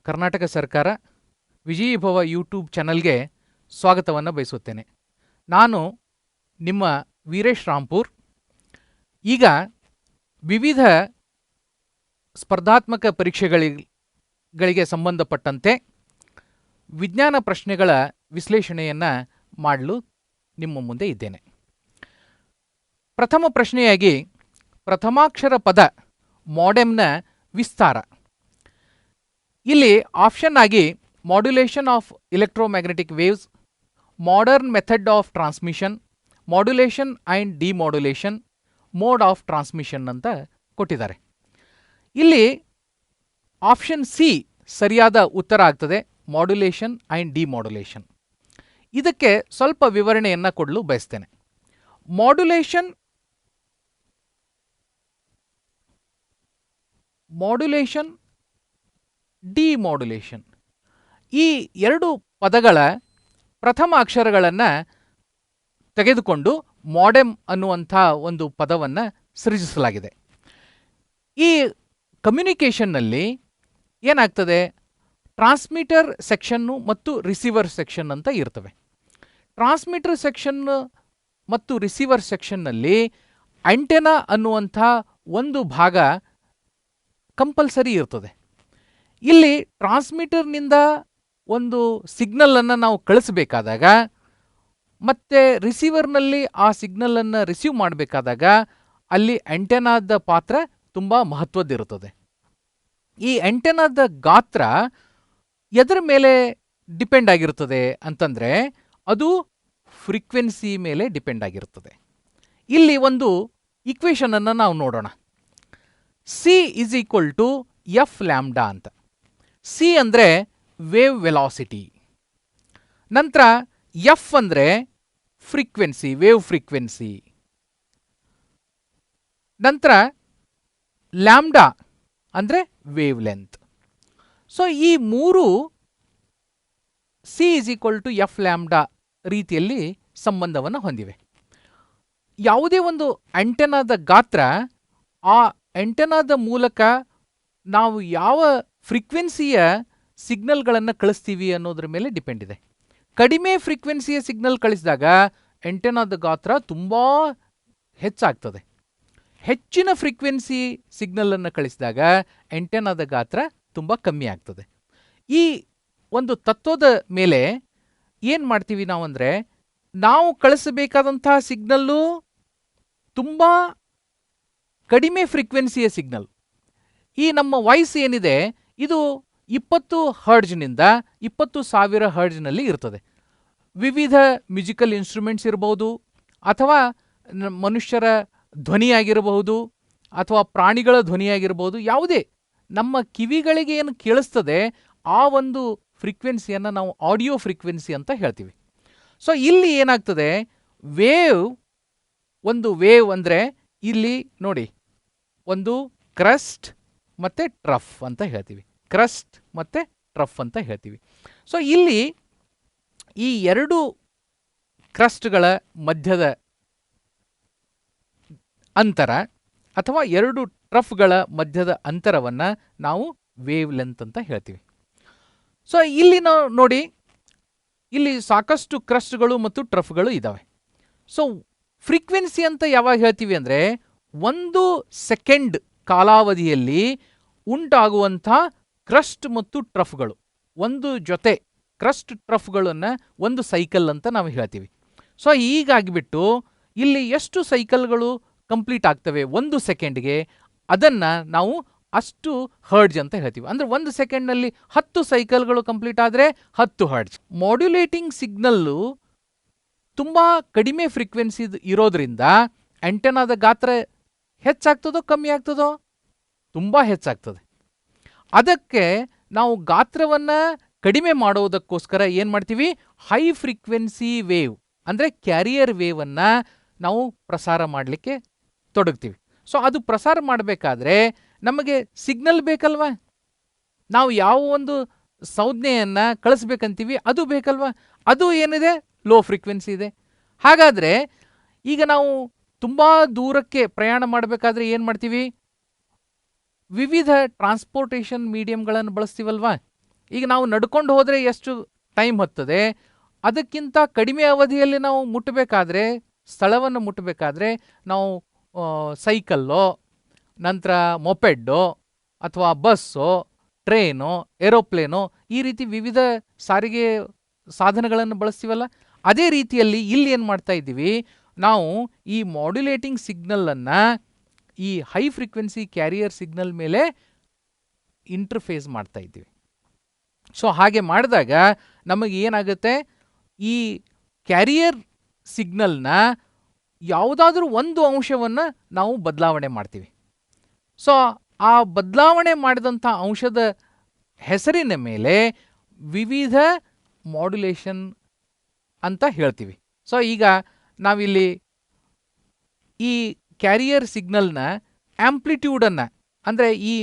ಕರ್ನಾಟಕ ಸರ್ಕಾರ ವಿಜಯೀಭವ ಯೂಟ್ಯೂಬ್ ಚಾನಲ್ಗೆ ಸ್ವಾಗತವನ್ನು ಬಯಸುತ್ತೇನೆ. ನಾನು ನಿಮ್ಮ ವೀರೇಶ್ ರಾಂಪುರ್. ಈಗ ವಿವಿಧ ಸ್ಪರ್ಧಾತ್ಮಕ ಪರೀಕ್ಷೆಗಳಿಗೆ ಸಂಬಂಧಪಟ್ಟಂತೆ ವಿಜ್ಞಾನ ಪ್ರಶ್ನೆಗಳ ವಿಶ್ಲೇಷಣೆಯನ್ನು ಮಾಡಲು ನಿಮ್ಮ ಮುಂದೆ ಇದ್ದೇನೆ. ಪ್ರಥಮ ಪ್ರಶ್ನೆಯಾಗಿ ಪ್ರಥಮಾಕ್ಷರ ಪದ ಮಾಡೆಮ್ನ ವಿಸ್ತಾರ. ಇಲ್ಲಿ ಆಪ್ಷನ್ ಆಗಿ modulation of electromagnetic waves, modern method of transmission, modulation and demodulation, mode of transmission ಅಂತ ಕೊಟ್ಟಿದ್ದಾರೆ. ಇಲ್ಲಿ ಆಪ್ಷನ್ ಸಿ ಸರಿಯಾದ ಉತ್ತರ ಆಗ್ತದೆ, ಮಾಡ್ಯುಲೇಷನ್ ಆ್ಯಂಡ್ ಡಿಮಾಡ್ಯುಲೇಷನ್. ಇದಕ್ಕೆ ಸ್ವಲ್ಪ ವಿವರಣೆಯನ್ನು ಕೊಡಲು ಬಯಸ್ತೇನೆ. ಮಾಡ್ಯುಲೇಷನ್ ಡಿಮಾಡ್ಯುಲೇಷನ್ ಈ ಎರಡು ಪದಗಳ ಪ್ರಥಮ ಅಕ್ಷರಗಳನ್ನು ತೆಗೆದುಕೊಂಡು ಮಾಡೆಮ್ ಅನ್ನುವಂಥ ಒಂದು ಪದವನ್ನು ಸೃಜಿಸಲಾಗಿದೆ. ಈ ಕಮ್ಯುನಿಕೇಷನ್ನಲ್ಲಿ ಏನಾಗ್ತದೆ, ಟ್ರಾನ್ಸ್ಮಿಟರ್ ಸೆಕ್ಷನ್ನು ಮತ್ತು ರಿಸೀವರ್ ಸೆಕ್ಷನ್ ಅಂತ ಇರ್ತವೆ. ಟ್ರಾನ್ಸ್ಮಿಟರ್ ಸೆಕ್ಷನ್ ಮತ್ತು ರಿಸೀವರ್ ಸೆಕ್ಷನ್ನಲ್ಲಿ ಆಂಟೆನಾ ಅನ್ನುವಂಥ ಒಂದು ಭಾಗ ಕಂಪಲ್ಸರಿ ಇರ್ತದೆ. ಇಲ್ಲಿ ಟ್ರಾನ್ಸ್ಮಿಟರ್ನಿಂದ ಒಂದು ಸಿಗ್ನಲನ್ನು ನಾವು ಕಳಿಸಬೇಕಾದಾಗ ಮತ್ತು ರಿಸೀವರ್ನಲ್ಲಿ ಆ ಸಿಗ್ನಲನ್ನು ರಿಸೀವ್ ಮಾಡಬೇಕಾದಾಗ ಅಲ್ಲಿ ಆಂಟೆನಾದ ಪಾತ್ರ ತುಂಬ ಮಹತ್ವದ್ದಿರುತ್ತದೆ. ಈ ಆಂಟೆನಾದ ಗಾತ್ರ ಎದರ ಮೇಲೆ ಡಿಪೆಂಡ್ ಆಗಿರ್ತದೆ ಅಂತಂದರೆ ಅದು ಫ್ರೀಕ್ವೆನ್ಸಿ ಮೇಲೆ ಡಿಪೆಂಡ್ ಆಗಿರ್ತದೆ. ಇಲ್ಲಿ ಒಂದು ಈಕ್ವೇಷನನ್ನು ನಾವು ನೋಡೋಣ. C is equal to F lambda ಅಂತ. ಸಿ ಅಂದರೆ ವೇವ್ ವೆಲಾಸಿಟಿ, ನಂತರ ಎಫ್ ಅಂದರೆ ಫ್ರೀಕ್ವೆನ್ಸಿ, ವೇವ್ ಫ್ರೀಕ್ವೆನ್ಸಿ, ನಂತರ ಲ್ಯಾಂಬ್ಡಾ ಅಂದರೆ ವೇವ್ ಲೆಂತ್. ಸೊ ಈ ಮೂರು C is equal to F lambda ರೀತಿಯಲ್ಲಿ ಸಂಬಂಧವನ್ನು ಹೊಂದಿವೆ. ಯಾವುದೇ ಒಂದು ಆಂಟೆನಾದ ಗಾತ್ರ ಆ ಆಂಟೆನಾದ ಮೂಲಕ ನಾವು ಯಾವ ಫ್ರೀಕ್ವೆನ್ಸಿಯ ಸಿಗ್ನಲ್ಗಳನ್ನು ಕಳಿಸ್ತೀವಿ ಅನ್ನೋದ್ರ ಮೇಲೆ ಡಿಪೆಂಡ್ ಇದೆ. ಕಡಿಮೆ ಫ್ರೀಕ್ವೆನ್ಸಿಯ ಸಿಗ್ನಲ್ ಕಳಿಸಿದಾಗ ಆಂಟೆನಾದ ಗಾತ್ರ ತುಂಬ ಹೆಚ್ಚಾಗ್ತದೆ. ಹೆಚ್ಚಿನ ಫ್ರೀಕ್ವೆನ್ಸಿ ಸಿಗ್ನಲನ್ನು ಕಳಿಸಿದಾಗ ಆಂಟೆನಾದ ಗಾತ್ರ ತುಂಬ ಕಮ್ಮಿ ಆಗ್ತದೆ. ಈ ಒಂದು ತತ್ವದ ಮೇಲೆ ಏನು ಮಾಡ್ತೀವಿ ನಾವು ಅಂದರೆ, ನಾವು ಕಳಿಸಬೇಕಾದಂಥ ಸಿಗ್ನಲ್ಲು ತುಂಬ ಕಡಿಮೆ ಫ್ರೀಕ್ವೆನ್ಸಿಯ ಸಿಗ್ನಲ್. ಈ ನಮ್ಮ ವಾಯ್ಸ್ ಏನಿದೆ ಇದು 20 ಹರ್ಡ್ಜ್ನಿಂದ 20,000 ಹರ್ಡ್ಜ್ನಲ್ಲಿ ಇರ್ತದೆ. ವಿವಿಧ ಮ್ಯೂಸಿಕಲ್ ಇನ್ಸ್ಟ್ರೂಮೆಂಟ್ಸ್ ಇರಬಹುದು, ಅಥವಾ ಮನುಷ್ಯರ ಧ್ವನಿಯಾಗಿರಬಹುದು, ಅಥವಾ ಪ್ರಾಣಿಗಳ ಧ್ವನಿಯಾಗಿರಬಹುದು. ಯಾವುದೇ ನಮ್ಮ ಕಿವಿಗಳಿಗೆ ಏನು ಕೇಳಿಸ್ತದೆ ಆ ಒಂದು ಫ್ರೀಕ್ವೆನ್ಸಿಯನ್ನು ನಾವು ಆಡಿಯೋ ಫ್ರೀಕ್ವೆನ್ಸಿ ಅಂತ ಹೇಳ್ತೀವಿ. ಸೊ ಇಲ್ಲಿ ಏನಾಗ್ತದೆ, ಒಂದು ವೇವ್ ಅಂದರೆ ಇಲ್ಲಿ ನೋಡಿ, ಒಂದು ಕ್ರಸ್ಟ್ ಮತ್ತು ಟ್ರಫ್ ಅಂತ ಹೇಳ್ತೀವಿ. ಕ್ರಸ್ಟ್ ಮತ್ತು ಟ್ರಫ್ ಅಂತ ಹೇಳ್ತೀವಿ. ಸೊ ಇಲ್ಲಿ ಈ ಎರಡು ಕ್ರಸ್ಟ್ಗಳ ಮಧ್ಯದ ಅಂತರ ಅಥವಾ ಎರಡು ಟ್ರಫ್ಗಳ ಮಧ್ಯದ ಅಂತರವನ್ನು ನಾವು ವೇವ್ ಲೆಂತ್ ಅಂತ ಹೇಳ್ತೀವಿ. ಸೊ ಇಲ್ಲಿ ನಾವು ನೋಡಿ, ಇಲ್ಲಿ ಸಾಕಷ್ಟು ಕ್ರಸ್ಟ್ಗಳು ಮತ್ತು ಟ್ರಫ್ಗಳು ಇದ್ದಾವೆ. ಸೊ ಫ್ರೀಕ್ವೆನ್ಸಿ ಅಂತ ಯಾವಾಗ ಹೇಳ್ತೀವಿ ಅಂದರೆ, 1 ಸೆಕೆಂಡ್ ಕಾಲಾವಧಿಯಲ್ಲಿ ಉಂಟಾಗುವಂಥ ಕ್ರಸ್ಟ್ ಮತ್ತು ಟ್ರಫ್ಗಳು, ಒಂದು ಜೊತೆ ಕ್ರಸ್ಟ್ ಟ್ರಫ್ಗಳನ್ನು ಒಂದು ಸೈಕಲ್ ಅಂತ ನಾವು ಹೇಳ್ತೀವಿ. ಸೊ ಹೀಗಾಗಿಬಿಟ್ಟು ಇಲ್ಲಿ ಎಷ್ಟು ಸೈಕಲ್ಗಳು ಕಂಪ್ಲೀಟ್ ಆಗ್ತವೆ 1 ಸೆಕೆಂಡ್ಗೆ, ಅದನ್ನು ನಾವು ಅಷ್ಟು ಹರ್ಡ್ಜ್ ಅಂತ ಹೇಳ್ತೀವಿ. ಅಂದರೆ 1 ಸೆಕೆಂಡ್ನಲ್ಲಿ 10 ಸೈಕಲ್ಗಳು ಕಂಪ್ಲೀಟ್ ಆದರೆ 10 ಹರ್ಡ್ಜ್. ಮಾಡ್ಯುಲೇಟಿಂಗ್ ಸಿಗ್ನಲ್ಲು ತುಂಬ ಕಡಿಮೆ ಫ್ರೀಕ್ವೆನ್ಸಿ ಇರೋದ್ರಿಂದ ಆಂಟೆನಾದ ಗಾತ್ರ ಹೆಚ್ಚಾಗ್ತದೋ ಕಮ್ಮಿ ಆಗ್ತದೋ? ತುಂಬ ಹೆಚ್ಚಾಗ್ತದೆ. ಅದಕ್ಕೆ ನಾವು ಗಾತ್ರವನ್ನು ಕಡಿಮೆ ಮಾಡೋದಕ್ಕೋಸ್ಕರ ಏನು ಮಾಡ್ತೀವಿ, ಹೈ ಫ್ರೀಕ್ವೆನ್ಸಿ ವೇವ್ ಅಂದರೆ ಕ್ಯಾರಿಯರ್ ವೇವನ್ನು ನಾವು ಪ್ರಸಾರ ಮಾಡಲಿಕ್ಕೆ ತೊಡಗ್ತೀವಿ. ಸೊ ಅದು ಪ್ರಸಾರ ಮಾಡಬೇಕಾದ್ರೆ ನಮಗೆ ಸಿಗ್ನಲ್ ಬೇಕಲ್ವ, ನಾವು ಯಾವ ಒಂದು ಸಂಜ್ಞೆಯನ್ನು ಕಳಿಸ್ಬೇಕಂತೀವಿ ಅದು ಬೇಕಲ್ವ, ಅದು ಏನಿದೆ ಲೋ ಫ್ರೀಕ್ವೆನ್ಸಿ ಇದೆ. ಹಾಗಾದರೆ ಈಗ ನಾವು ತುಂಬ ದೂರಕ್ಕೆ ಪ್ರಯಾಣ ಮಾಡಬೇಕಾದ್ರೆ ಏನು ಮಾಡ್ತೀವಿ, ವಿವಿಧ ಟ್ರಾನ್ಸ್ಪೋರ್ಟೇಷನ್ ಮೀಡಿಯಮ್ಗಳನ್ನು ಬಳಸ್ತೀವಲ್ವಾ. ಈಗ ನಾವು ನಡ್ಕೊಂಡು ಹೋದರೆ ಎಷ್ಟು ಟೈಮ್ ಹತ್ತದೆ, ಅದಕ್ಕಿಂತ ಕಡಿಮೆ ಅವಧಿಯಲ್ಲಿ ನಾವು ಮುಟ್ಟಬೇಕಾದ್ರೆ, ಸ್ಥಳವನ್ನು ಮುಟ್ಟಬೇಕಾದ್ರೆ ನಾವು ಸೈಕಲ್ಲೋ, ನಂತರ ಮೊಪೆಡ್ಡೋ, ಅಥವಾ ಬಸ್ಸೋ, ಟ್ರೇನೋ, ಏರೋಪ್ಲೇನೋ, ಈ ರೀತಿ ವಿವಿಧ ಸಾರಿಗೆ ಸಾಧನಗಳನ್ನು ಬಳಸ್ತೀವಲ್ಲ. ಅದೇ ರೀತಿಯಲ್ಲಿ ಇಲ್ಲಿ ಏನು ಮಾಡ್ತಾ ಇದ್ದೀವಿ, ನಾವು ಈ ಮಾಡ್ಯುಲೇಟಿಂಗ್ ಸಿಗ್ನಲನ್ನು ಈ ಹೈ ಫ್ರೀಕ್ವೆನ್ಸಿ ಕ್ಯಾರಿಯರ್ ಸಿಗ್ನಲ್ ಮೇಲೆ ಇಂಟರ್ಫೇಸ್ ಮಾಡ್ತಾ ಇದ್ದೀವಿ. ಸೊ ಹಾಗೆ ಮಾಡಿದಾಗ ನಮಗೆ ಏನಾಗುತ್ತೆ, ಈ ಕ್ಯಾರಿಯರ್ ಸಿಗ್ನಲ್ನ ಯಾವುದಾದ್ರೂ ಒಂದು ಅಂಶವನ್ನು ನಾವು ಬದಲಾವಣೆ ಮಾಡ್ತೀವಿ. ಸೊ ಆ ಬದಲಾವಣೆ ಮಾಡಿದಂಥ ಅಂಶದ ಹೆಸರಿನ ಮೇಲೆ ವಿವಿಧ ಮಾಡ್ಯುಲೇಷನ್ ಅಂತ ಹೇಳ್ತೀವಿ. ಸೊ ಈಗ ನಾವಿಲ್ಲಿ ಈ ಕ್ಯಾರಿಯರ್ ಸಿಗ್ನಲ್ನ ಆಂಪ್ಲಿಟ್ಯೂಡನ್ನು, ಅಂದರೆ ಈ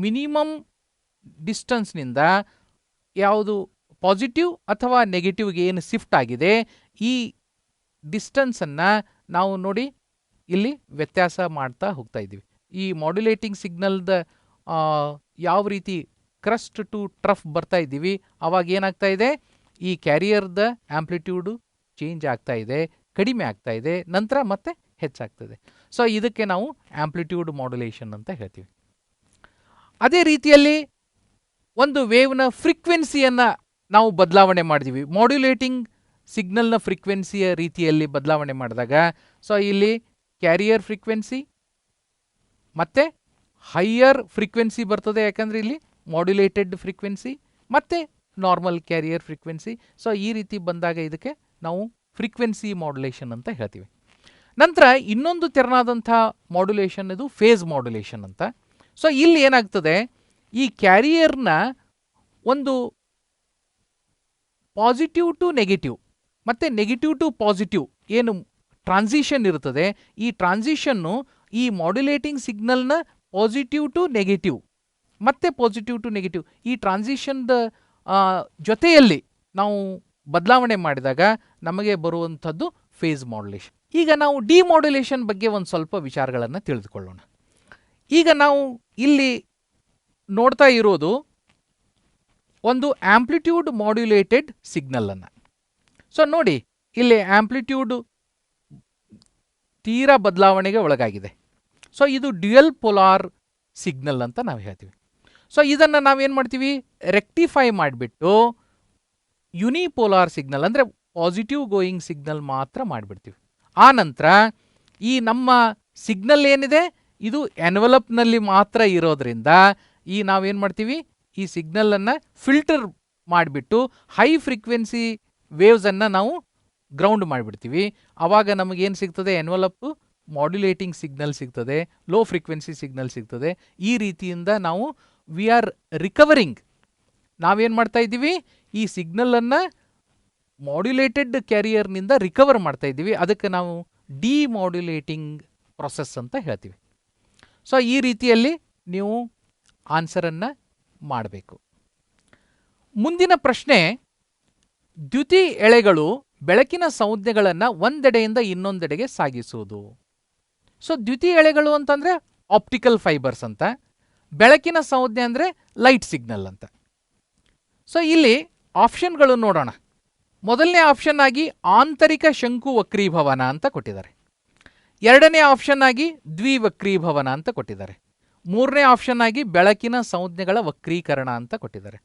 ಮಿನಿಮಮ್ ಡಿಸ್ಟನ್ಸ್ನಿಂದ ಯಾವುದು ಪಾಸಿಟಿವ್ ಅಥವಾ ನೆಗೆಟಿವ್ಗೆ ಏನು ಶಿಫ್ಟ್ ಆಗಿದೆ, ಈ ಡಿಸ್ಟನ್ಸನ್ನು ನಾವು ನೋಡಿ ಇಲ್ಲಿ ವ್ಯತ್ಯಾಸ ಮಾಡ್ತಾ ಹೋಗ್ತಾ ಇದ್ದೀವಿ. ಈ ಮಾಡ್ಯುಲೇಟಿಂಗ್ ಸಿಗ್ನಲ್ದ ಯಾವ ರೀತಿ ಕ್ರಸ್ಟ್ ಟು ಟ್ರಫ್ ಬರ್ತಾ ಇದ್ದೀವಿ, ಅವಾಗ ಏನಾಗ್ತಾ ಇದೆ, ಈ ಕ್ಯಾರಿಯರ್ದ ಆಂಪ್ಲಿಟ್ಯೂಡು ಚೇಂಜ್ ಆಗ್ತಾ ಇದೆ, ಕಡಿಮೆ ಆಗ್ತಾ ಇದೆ, ನಂತರ ಮತ್ತೆ ಹೆಚ್ಚಾಗ್ತದೆ. ಸೊ ಇದಕ್ಕೆ ನಾವು ಆಂಪ್ಲಿಟ್ಯೂಡ್ ಮಾಡ್ಯುಲೇಷನ್ ಅಂತ ಹೇಳ್ತೀವಿ. ಅದೇ ರೀತಿಯಲ್ಲಿ ಒಂದು ವೇವ್ನ ಫ್ರೀಕ್ವೆನ್ಸಿಯನ್ನು ನಾವು ಬದಲಾವಣೆ ಮಾಡಿದ್ದೀವಿ. ಮಾಡ್ಯುಲೇಟಿಂಗ್ ಸಿಗ್ನಲ್ನ ಫ್ರೀಕ್ವೆನ್ಸಿಯ ರೀತಿಯಲ್ಲಿ ಬದಲಾವಣೆ ಮಾಡಿದಾಗ, ಸೊ ಇಲ್ಲಿ ಕ್ಯಾರಿಯರ್ ಫ್ರೀಕ್ವೆನ್ಸಿ ಮತ್ತು ಹೈಯರ್ ಫ್ರೀಕ್ವೆನ್ಸಿ ಬರ್ತದೆ, ಯಾಕಂದರೆ ಇಲ್ಲಿ ಮಾಡ್ಯುಲೇಟೆಡ್ ಫ್ರೀಕ್ವೆನ್ಸಿ ಮತ್ತು ನಾರ್ಮಲ್ ಕ್ಯಾರಿಯರ್ ಫ್ರೀಕ್ವೆನ್ಸಿ. ಸೊ ಈ ರೀತಿ ಬಂದಾಗ ಇದಕ್ಕೆ ನಾವು ಫ್ರೀಕ್ವೆನ್ಸಿ ಮಾಡ್ಯುಲೇಷನ್ ಅಂತ ಹೇಳ್ತೀವಿ. ನಂತರ ಇನ್ನೊಂದು ತೆರನಾದಂಥ ಮಾಡ್ಯುಲೇಷನ್ ಇದು ಫೇಸ್ ಮಾಡ್ಯುಲೇಷನ್ ಅಂತ. ಸೊ ಇಲ್ಲಿ ಏನಾಗ್ತದೆ, ಈ ಕ್ಯಾರಿಯರ್ನ ಒಂದು ಪಾಸಿಟಿವ್ ಟು ನೆಗೆಟಿವ್ ಮತ್ತು ನೆಗೆಟಿವ್ ಟು ಪಾಸಿಟಿವ್ ಏನು ಟ್ರಾನ್ಸಿಷನ್ ಇರ್ತದೆ, ಈ ಟ್ರಾನ್ಸಿಷನ್ನು ಈ ಮಾಡ್ಯುಲೇಟಿಂಗ್ ಸಿಗ್ನಲ್ನ ಪಾಸಿಟಿವ್ ಟು ನೆಗೆಟಿವ್ ಮತ್ತು ಪಾಸಿಟಿವ್ ಟು ನೆಗೆಟಿವ್ ಈ ಟ್ರಾನ್ಸಿಷನ್ದ ಜೊತೆಯಲ್ಲಿ ನಾವು ಬದಲಾವಣೆ ಮಾಡಿದಾಗ ನಮಗೆ ಬರುವಂಥದ್ದು ಫೇಸ್ ಮಾಡ್ಯುಲೇಷನ್. ಈಗ ನಾವು ಡಿಮಾಡ್ಯುಲೇಷನ್ ಬಗ್ಗೆ ಒಂದು ಸ್ವಲ್ಪ ವಿಚಾರಗಳನ್ನು ತಿಳಿದುಕೊಳ್ಳೋಣ. ಈಗ ನಾವು ಇಲ್ಲಿ ನೋಡ್ತಾ ಇರೋದು ಒಂದು ಆಂಪ್ಲಿಟ್ಯೂಡ್ ಮಾಡ್ಯುಲೇಟೆಡ್ ಸಿಗ್ನಲನ್ನು. ಸೊ ನೋಡಿ, ಇಲ್ಲಿ ಆಂಪ್ಲಿಟ್ಯೂಡ್ ತೀರಾ ಬದಲಾವಣೆಗೆ ಒಳಗಾಗಿದೆ. ಸೊ ಇದು ಡ್ಯುಯಲ್ ಪೊಲಾರ್ ಸಿಗ್ನಲ್ ಅಂತ ನಾವು ಹೇಳ್ತೀವಿ. ಸೊ ಇದನ್ನು ನಾವೇನು ಮಾಡ್ತೀವಿ, ರೆಕ್ಟಿಫೈ ಮಾಡಿಬಿಟ್ಟು ಯುನಿಪೋಲಾರ್ ಸಿಗ್ನಲ್ ಅಂದರೆ ಪಾಸಿಟಿವ್ ಗೋಯಿಂಗ್ ಸಿಗ್ನಲ್ ಮಾತ್ರ ಮಾಡಿಬಿಡ್ತೀವಿ. ಆ ನಂತರ ಈ ನಮ್ಮ ಸಿಗ್ನಲ್ ಏನಿದೆ ಇದು ಎನ್ವಲಪ್ನಲ್ಲಿ ಮಾತ್ರ ಇರೋದ್ರಿಂದ ಈ ನಾವೇನು ಮಾಡ್ತೀವಿ, ಈ ಸಿಗ್ನಲನ್ನು ಫಿಲ್ಟರ್ ಮಾಡಿಬಿಟ್ಟು ಹೈ ಫ್ರೀಕ್ವೆನ್ಸಿ ವೇವ್ಸನ್ನು ನಾವು ಗ್ರೌಂಡ್ ಮಾಡಿಬಿಡ್ತೀವಿ. ಆವಾಗ ನಮಗೇನು ಸಿಗ್ತದೆ, ಎನ್ವಲಪ್ ಮಾಡ್ಯುಲೇಟಿಂಗ್ ಸಿಗ್ನಲ್ ಸಿಗ್ತದೆ, ಲೋ ಫ್ರೀಕ್ವೆನ್ಸಿ ಸಿಗ್ನಲ್ ಸಿಗ್ತದೆ. ಈ ರೀತಿಯಿಂದ ನಾವು ವಿ ಆರ್ ರಿಕವರಿಂಗ್, ನಾವೇನು ಮಾಡ್ತಾ ಇದ್ದೀವಿ, ಈ ಸಿಗ್ನಲನ್ನು ಮಾಡ್ಯುಲೇಟೆಡ್ ಕ್ಯಾರಿಯರ್ನಿಂದ ರಿಕವರ್ ಮಾಡ್ತಾ ಇದ್ದೀವಿ. ಅದಕ್ಕೆ ನಾವು ಡಿಮಾಡ್ಯುಲೇಟಿಂಗ್ ಪ್ರೊಸೆಸ್ ಅಂತ ಹೇಳ್ತೀವಿ. ಸೊ ಈ ರೀತಿಯಲ್ಲಿ ನೀವು ಆನ್ಸರನ್ನು ಮಾಡಬೇಕು. ಮುಂದಿನ ಪ್ರಶ್ನೆ, ದ್ಯುತಿ ಎಳೆಗಳು ಬೆಳಕಿನ ಸಂಜ್ಞೆಗಳನ್ನು ಒಂದೆಡೆಯಿಂದ ಇನ್ನೊಂದೆಡೆಗೆ ಸಾಗಿಸುವುದು. ಸೊ ದ್ಯುತಿ ಎಳೆಗಳು ಅಂತಂದರೆ ಆಪ್ಟಿಕಲ್ ಫೈಬರ್ಸ್ ಅಂತ, ಬೆಳಕಿನ ಸಂಜ್ಞೆ ಅಂದರೆ ಲೈಟ್ ಸಿಗ್ನಲ್ ಅಂತ. ಸೊ ಇಲ್ಲಿ ಆಪ್ಷನ್ಗಳು ನೋಡೋಣ. ಮೊದಲನೇ ಆಪ್ಷನ್ ಆಗಿ ಆಂತರಿಕ ಶಂಕು ವಕ್ರೀಭವನ ಅಂತ ಕೊಟ್ಟಿದ್ದಾರೆ. ಎರಡನೇ ಆಪ್ಷನ್ ಆಗಿ ದ್ವಿವಕ್ರೀಭವನ ಅಂತ ಕೊಟ್ಟಿದ್ದಾರೆ. ಮೂರನೇ ಆಪ್ಷನ್ ಆಗಿ ಬೆಳಕಿನ ಸಂಜ್ಞೆಗಳ ವಕ್ರೀಕರಣ ಅಂತ ಕೊಟ್ಟಿದ್ದಾರೆ.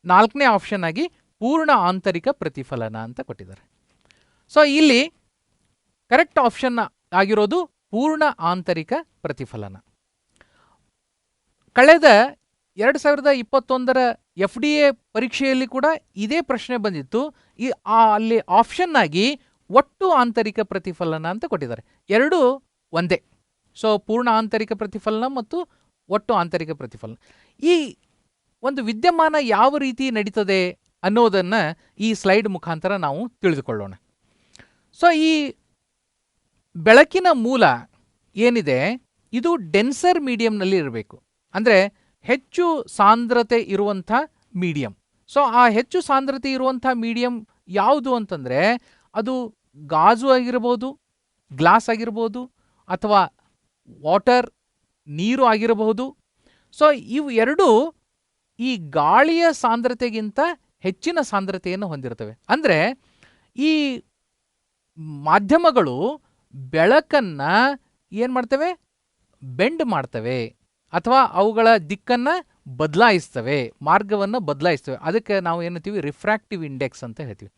ನಾಲ್ಕನೇ ಆಪ್ಷನ್ ಆಗಿ ಪೂರ್ಣ ಆಂತರಿಕ ಪ್ರತಿಫಲನ ಅಂತ ಕೊಟ್ಟಿದ್ದಾರೆ. ಸೊ ಇಲ್ಲಿ ಕರೆಕ್ಟ್ ಆಪ್ಷನ್ ಆಗಿರೋದು ಪೂರ್ಣ ಆಂತರಿಕ ಪ್ರತಿಫಲನ. ಕಳೆದ 2021 FDA ಪರೀಕ್ಷೆಯಲ್ಲಿ ಕೂಡ ಇದೇ ಪ್ರಶ್ನೆ ಬಂದಿತ್ತು. ಅಲ್ಲಿ ಆಪ್ಷನ್ ಆಗಿ ಒಟ್ಟು ಆಂತರಿಕ ಪ್ರತಿಫಲನ ಅಂತ ಕೊಟ್ಟಿದ್ದಾರೆ. ಎರಡೂ ಒಂದೇ. ಸೊ ಪೂರ್ಣ ಆಂತರಿಕ ಪ್ರತಿಫಲನ ಮತ್ತು ಒಟ್ಟು ಆಂತರಿಕ ಪ್ರತಿಫಲನ. ಈ ಒಂದು ವಿದ್ಯಮಾನ ಯಾವ ರೀತಿ ನಡೀತದೆ ಅನ್ನೋದನ್ನು ಈ ಸ್ಲೈಡ್ ಮುಖಾಂತರ ನಾವು ತಿಳಿದುಕೊಳ್ಳೋಣ. ಸೊ ಈ ಬೆಳಕಿನ ಮೂಲ ಏನಿದೆ ಇದು ಡೆನ್ಸರ್ ಮೀಡಿಯಂನಲ್ಲಿ ಇರಬೇಕು, ಅಂದರೆ ಹೆಚ್ಚು ಸಾಂದ್ರತೆ ಇರುವಂಥ ಮೀಡಿಯಂ. ಸೊ ಆ ಹೆಚ್ಚು ಸಾಂದ್ರತೆ ಇರುವಂಥ ಮೀಡಿಯಂ ಯಾವುದು ಅಂತಂದರೆ ಅದು ಗಾಜು ಆಗಿರ್ಬೋದು, ಗ್ಲಾಸ್ ಆಗಿರ್ಬೋದು, ಅಥವಾ ವಾಟರ್ ನೀರು ಆಗಿರಬಹುದು. ಸೊ ಇವು ಎರಡೂ ಈ ಗಾಳಿಯ ಸಾಂದ್ರತೆಗಿಂತ ಹೆಚ್ಚಿನ ಸಾಂದ್ರತೆಯನ್ನು ಹೊಂದಿರ್ತವೆ. ಅಂದರೆ ಈ ಮಾಧ್ಯಮಗಳು ಬೆಳಕನ್ನ ಏನು ಮಾಡ್ತವೆ, ಬೆಂಡ್ ಮಾಡ್ತವೆ ಅಥವಾ ಅವುಗಳ ದಿಕ್ಕನ್ನು ಬದಲಾಯಿಸ್ತವೆ, ಮಾರ್ಗವನ್ನು ಬದಲಾಯಿಸ್ತವೆ. ಅದಕ್ಕೆ ನಾವು ಏನಂತೀವಿ, ರಿಫ್ರಾಕ್ಟಿವ್ ಇಂಡೆಕ್ಸ್ ಅಂತ ಹೇಳ್ತೀವಿ.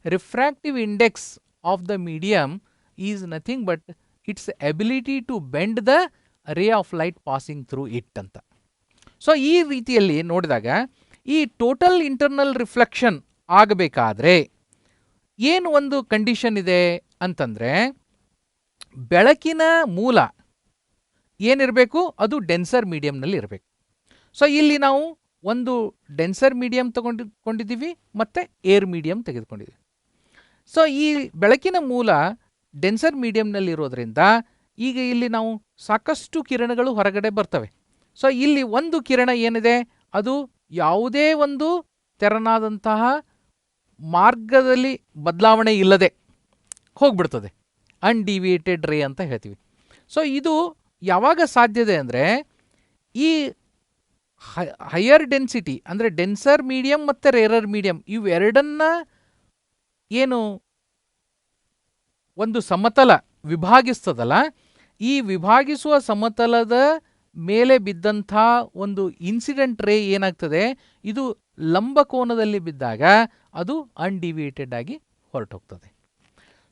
Refractive index of the medium is nothing but its ability to bend the ray of light passing through it ಅಂತ. ಸೊ ಈ ರೀತಿಯಲ್ಲಿ ನೋಡಿದಾಗ ಈ ಟೋಟಲ್ ಇಂಟರ್ನಲ್ ರಿಫ್ಲೆಕ್ಷನ್ ಆಗಬೇಕಾದ್ರೆ ಏನು ಒಂದು ಕಂಡೀಷನ್ ಇದೆ ಅಂತಂದರೆ, ಬೆಳಕಿನ ಮೂಲ ಏನಿರಬೇಕು, ಅದು ಡೆನ್ಸರ್ ಮೀಡಿಯಂನಲ್ಲಿ ಇರಬೇಕು. ಸೊ ಇಲ್ಲಿ ನಾವು ಒಂದು ಡೆನ್ಸರ್ ಮೀಡಿಯಂ ತಗೊಂಡಿದ್ದೀವಿ ಮತ್ತು ಏರ್ ಮೀಡಿಯಂ ತೆಗೆದುಕೊಂಡಿದ್ದೀವಿ. ಸೊ ಈ ಬೆಳಕಿನ ಮೂಲ ಡೆನ್ಸರ್ ಮೀಡಿಯಂನಲ್ಲಿ ಇರೋದ್ರಿಂದ ಈಗ ಇಲ್ಲಿ ನಾವು ಸಾಕಷ್ಟು ಕಿರಣಗಳು ಹೊರಗಡೆ ಬರ್ತವೆ. ಸೊ ಇಲ್ಲಿ ಒಂದು ಕಿರಣ ಏನಿದೆ, ಅದು ಯಾವುದೇ ಒಂದು ತೆರನಾದಂತಹ ಮಾರ್ಗದಲ್ಲಿ ಬದಲಾವಣೆ ಇಲ್ಲದೆ ಹೋಗ್ಬಿಡ್ತದೆ, ಅನ್ಡಿವಿಯೇಟೆಡ್ ರೇ ಅಂತ ಹೇಳ್ತೀವಿ. ಸೊ ಇದು ಯಾವಾಗ ಸಾಧ್ಯತೆ ಅಂದರೆ, ಈ ಹೈಯರ್ ಡೆನ್ಸಿಟಿ ಅಂದರೆ ಡೆನ್ಸರ್ ಮೀಡಿಯಂ ಮತ್ತು ರೇರರ್ ಮೀಡಿಯಂ ಇವೆರಡನ್ನ ಏನು ಒಂದು ಸಮತಲ ವಿಭಾಗಿಸ್ತದಲ್ಲ, ಈ ವಿಭಾಗಿಸುವ ಸಮತಲದ ಮೇಲೆ ಬಿದ್ದಂಥ ಒಂದು ಇನ್ಸಿಡೆಂಟ್ ರೇ ಏನಾಗ್ತದೆ, ಇದು ಲಂಬಕೋನದಲ್ಲಿ ಬಿದ್ದಾಗ ಅದು ಅನ್ಡಿವಿಯೇಟೆಡ್ ಆಗಿ ಹೊರಟೋಗ್ತದೆ.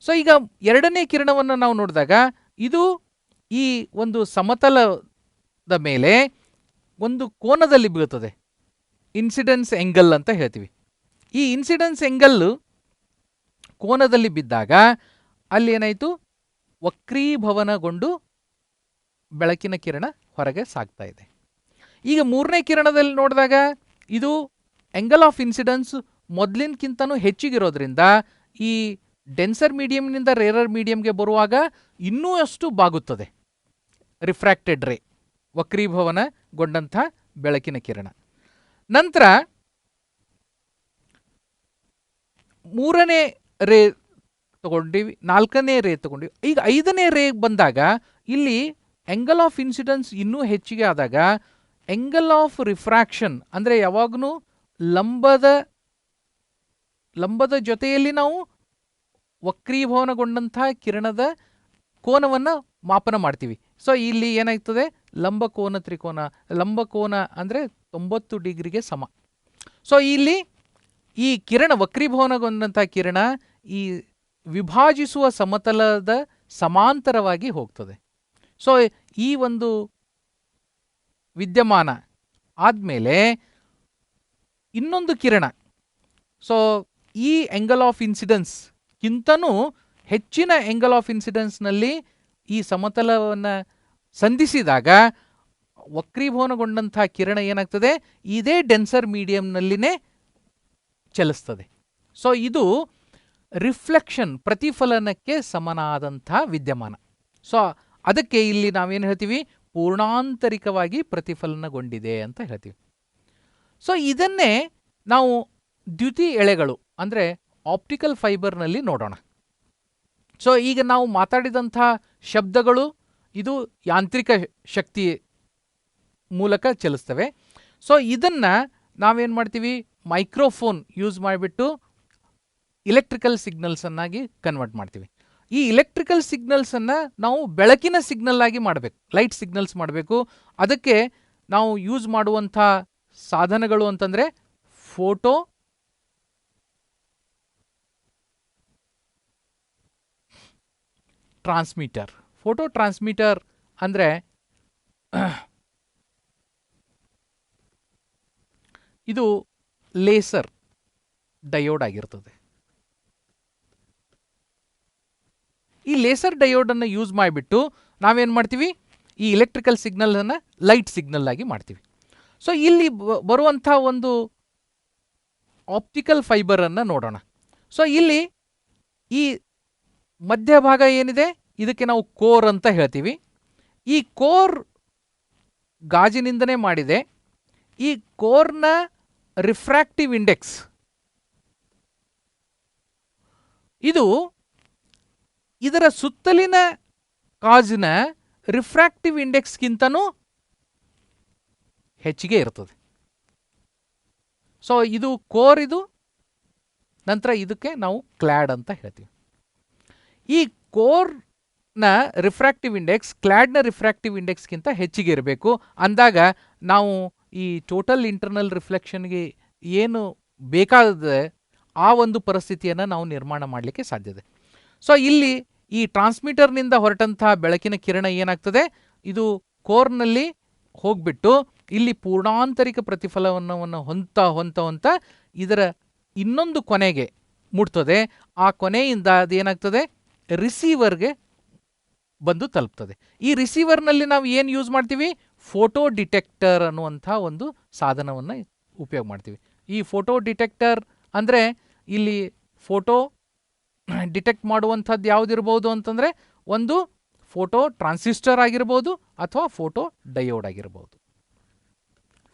ಸೊ ಈಗ ಎರಡನೇ ಕಿರಣವನ್ನು ನಾವು ನೋಡಿದಾಗ ಇದು ಈ ಒಂದು ಸಮತಲದ ಮೇಲೆ ಒಂದು ಕೋನದಲ್ಲಿ ಬೀಳ್ತದೆ, ಇನ್ಸಿಡೆನ್ಸ್ ಎಂಗಲ್ ಅಂತ ಹೇಳ್ತೀವಿ. ಈ ಇನ್ಸಿಡೆನ್ಸ್ ಎಂಗಲ್ಲು ಕೋನದಲ್ಲಿ ಬಿದ್ದಾಗ ಅಲ್ಲಿ ಏನಾಯಿತು, ವಕ್ರೀಭವನಗೊಂಡು ಬೆಳಕಿನ ಕಿರಣ ಹೊರಗೆ ಸಾಗ್ತಾ ಇದೆ. ಈಗ ಮೂರನೇ ಕಿರಣದಲ್ಲಿ ನೋಡಿದಾಗ ಇದು ಎಂಗಲ್ ಆಫ್ ಇನ್ಸಿಡೆನ್ಸ್ ಮೊದಲಿನಕ್ಕಿಂತನೂ ಹೆಚ್ಚಿಗಿರೋದ್ರಿಂದ ಈ ಡೆನ್ಸರ್ ಮೀಡಿಯಂನಿಂದ ರೇರರ್ ಮೀಡಿಯಂಗೆ ಬರುವಾಗ ಇನ್ನೂ ಅಷ್ಟು ಬಾಗುತ್ತದೆ ರಿಫ್ರಾಕ್ಟೆಡ್ ರೇ, ವಕ್ರೀಭವನಗೊಂಡಂಥ ಬೆಳಕಿನ ಕಿರಣ. ನಂತರ ಮೂರನೇ ರೇ ತಗೊಂಡಿವಿ, ನಾಲ್ಕನೇ ರೇ ತಗೊಂಡಿವಿ. ಈಗ ಐದನೇ ರೇ ಬಂದಾಗ ಇಲ್ಲಿ ಎಂಗಲ್ ಆಫ್ ಇನ್ಸಿಡೆನ್ಸ್ ಇನ್ನೂ ಹೆಚ್ಚಿಗೆ ಆದಾಗ ಎಂಗಲ್ ಆಫ್ ರಿಫ್ರಾಕ್ಷನ್ ಅಂದರೆ ಯಾವಾಗಲೂ ಲಂಬದ ಜೊತೆಯಲ್ಲಿ ನಾವು ವಕ್ರೀಭವನಗೊಂಡಂಥ ಕಿರಣದ ಕೋನವನ್ನು ಮಾಪನ ಮಾಡ್ತೀವಿ. ಸೊ ಇಲ್ಲಿ ಏನಾಗ್ತದೆ, ಲಂಬಕೋನ ತ್ರಿಕೋನ, ಲಂಬಕೋನ ಅಂದರೆ 90 ಡಿಗ್ರಿಗೆ ಸಮ. ಸೊ ಇಲ್ಲಿ ಈ ಕಿರಣ ವಕ್ರೀಭವನಗೊಂಡಂಥ ಕಿರಣ ಈ ವಿಭಾಜಿಸುವ ಸಮತಲದ ಸಮಾಂತರವಾಗಿ ಹೋಗ್ತದೆ. ಸೊ ಈ ಒಂದು ವಿದ್ಯಮಾನ ಆದಮೇಲೆ ಇನ್ನೊಂದು ಕಿರಣ, ಸೊ ಈ ಎಂಗಲ್ ಆಫ್ ಇನ್ಸಿಡೆನ್ಸ್ಗಿಂತನೂ ಹೆಚ್ಚಿನ ಎಂಗಲ್ ಆಫ್ ಇನ್ಸಿಡೆನ್ಸ್ನಲ್ಲಿ ಈ ಸಮತಲವನ್ನು ಸಂಧಿಸಿದಾಗ ವಕ್ರೀಭವನಗೊಂಡಂಥ ಕಿರಣ ಏನಾಗ್ತದೆ, ಇದೇ ಡೆನ್ಸರ್ ಮೀಡಿಯಂನಲ್ಲಿನೇ ಚಲಿಸ್ತದೆ. ಸೊ ಇದು ರಿಫ್ಲೆಕ್ಷನ್, ಪ್ರತಿಫಲನಕ್ಕೆ ಸಮನಾದಂಥ ವಿದ್ಯಮಾನ. ಸೊ ಅದಕ್ಕೆ ಇಲ್ಲಿ ನಾವೇನು ಹೇಳ್ತೀವಿ, ಪೂರ್ಣಾಂತರಿಕವಾಗಿ ಪ್ರತಿಫಲನಗೊಂಡಿದೆ ಅಂತ ಹೇಳ್ತೀವಿ. ಸೊ ಇದನ್ನೇ ನಾವು ದ್ಯುತಿ ಎಳೆಗಳು ಅಂದರೆ ಆಪ್ಟಿಕಲ್ ಫೈಬರ್ನಲ್ಲಿ ನೋಡೋಣ. ಸೊ ಈಗ ನಾವು ಮಾತಾಡಿದಂಥ ಶಬ್ದಗಳು ಇದು ಯಾಂತ್ರಿಕ ಶಕ್ತಿ ಮೂಲಕ ಚಲಿಸ್ತವೆ. ಸೊ ಇದನ್ನು ನಾವೇನು ಮಾಡ್ತೀವಿ, ಮೈಕ್ರೋಫೋನ್ ಯೂಸ್ ಮಾಡಿಬಿಟ್ಟು ಇಲೆಕ್ಟ್ರಿಕಲ್ ಸಿಗ್ನಲ್ಸನ್ನಾಗಿ ಕನ್ವರ್ಟ್ ಮಾಡ್ತೀವಿ. ಈ ಇಲೆಕ್ಟ್ರಿಕಲ್ ಸಿಗ್ನಲ್ಸನ್ನು ನಾವು ಬೆಳಕಿನ ಸಿಗ್ನಲ್ ಆಗಿ ಮಾಡಬೇಕು, ಲೈಟ್ ಸಿಗ್ನಲ್ಸ್ ಮಾಡಬೇಕು. ಅದಕ್ಕೆ ನಾವು ಯೂಸ್ ಮಾಡುವಂಥ ಸಾಧನಗಳು ಅಂತಂದರೆ ಫೋಟೋ ಟ್ರಾನ್ಸ್ಮಿಟರ್. ಫೋಟೋ ಟ್ರಾನ್ಸ್ಮಿಟರ್ ಅಂದರೆ ಇದು ಲೇಸರ್ ಡಯೋಡ್ ಆಗಿರ್ತದೆ. ಈ ಲೇಸರ್ ಡಯೋಡನ್ನು ಯೂಸ್ ಮಾಡಿಬಿಟ್ಟು ನಾವೇನು ಮಾಡ್ತೀವಿ, ಈ ಇಲೆಕ್ಟ್ರಿಕಲ್ ಸಿಗ್ನಲನ್ನು ಲೈಟ್ ಸಿಗ್ನಲ್ ಆಗಿ ಮಾಡ್ತೀವಿ. ಸೊ ಇಲ್ಲಿ ಬರುವಂಥ ಒಂದು ಆಪ್ಟಿಕಲ್ ಫೈಬರನ್ನು ನೋಡೋಣ. ಸೊ ಇಲ್ಲಿ ಈ ಮಧ್ಯಭಾಗ ಏನಿದೆ ಇದಕ್ಕೆ ನಾವು ಕೋರ್ ಅಂತ ಹೇಳ್ತೀವಿ. ಈ ಕೋರ್ ಗಾಜಿನಿಂದನೇ ಮಾಡಿದೆ. ಈ ಕೋರ್ನ ರಿಫ್ರಾಕ್ಟಿವ್ ಇಂಡೆಕ್ಸ್ ಇದು ಇದರ ಸುತ್ತಲಿನ ಕಾಜಿನ ರಿಫ್ರಾಕ್ಟಿವ್ ಇಂಡೆಕ್ಸ್ಗಿಂತನೂ ಹೆಚ್ಚಿಗೆ ಇರ್ತದೆ. ಸೊ ಇದು ಕೋರ್, ಇದು ನಂತರ ಇದಕ್ಕೆ ನಾವು ಕ್ಲಾಡ್ ಅಂತ ಹೇಳ್ತೀವಿ. ಈ ಕೋರ್ನ ರಿಫ್ರಾಕ್ಟಿವ್ ಇಂಡೆಕ್ಸ್ ಕ್ಲಾಡ್ನ ರಿಫ್ರಾಕ್ಟಿವ್ ಇಂಡೆಕ್ಸ್ಗಿಂತ ಹೆಚ್ಚಿಗೆ ಇರಬೇಕು. ಅಂದಾಗ ನಾವು ಈ ಟೋಟಲ್ ಇಂಟರ್ನಲ್ ರಿಫ್ಲೆಕ್ಷನ್ಗೆ ಏನು ಬೇಕಾದ ಆ ಒಂದು ಪರಿಸ್ಥಿತಿಯನ್ನು ನಾವು ನಿರ್ಮಾಣ ಮಾಡಲಿಕ್ಕೆ ಸಾಧ್ಯತೆ. ಸೊ ಇಲ್ಲಿ ಈ ಟ್ರಾನ್ಸ್ಮಿಟರ್ನಿಂದ ಹೊರಟಂತಹ ಬೆಳಕಿನ ಕಿರಣ ಏನಾಗ್ತದೆ, ಇದು ಕೋರ್ನಲ್ಲಿ ಹೋಗ್ಬಿಟ್ಟು ಇಲ್ಲಿ ಪೂರ್ಣಾಂತರಿಕ ಪ್ರತಿಫಲನವನ್ನು ಹೊಂತ ಇದರ ಇನ್ನೊಂದು ಕೊನೆಗೆ ಮುಟ್ತದೆ. ಆ ಕೊನೆಯಿಂದ ಅದೇನಾಗ್ತದೆ, ರಿಸೀವರ್ಗೆ ಬಂದು ತಲುಪ್ತದೆ. ಈ ರಿಸೀವರ್ನಲ್ಲಿ ನಾವು ಏನು ಯೂಸ್ ಮಾಡ್ತೀವಿ, ಫೋಟೋ ಡಿಟೆಕ್ಟರ್ ಅನ್ನುವಂಥ ಒಂದು ಸಾಧನವನ್ನು ಉಪಯೋಗ ಮಾಡ್ತೀವಿ. ಈ ಫೋಟೋ ಡಿಟೆಕ್ಟರ್ ಅಂದರೆ ಇಲ್ಲಿ ಫೋಟೋ ಡಿಟೆಕ್ಟ್ ಮಾಡುವಂಥದ್ದು ಯಾವುದಿರ್ಬೋದು ಅಂತಂದರೆ, ಒಂದು ಫೋಟೋ ಟ್ರಾನ್ಸಿಸ್ಟರ್ ಆಗಿರ್ಬೋದು ಅಥವಾ ಫೋಟೋ ಡಯೋಡ್ ಆಗಿರ್ಬೋದು,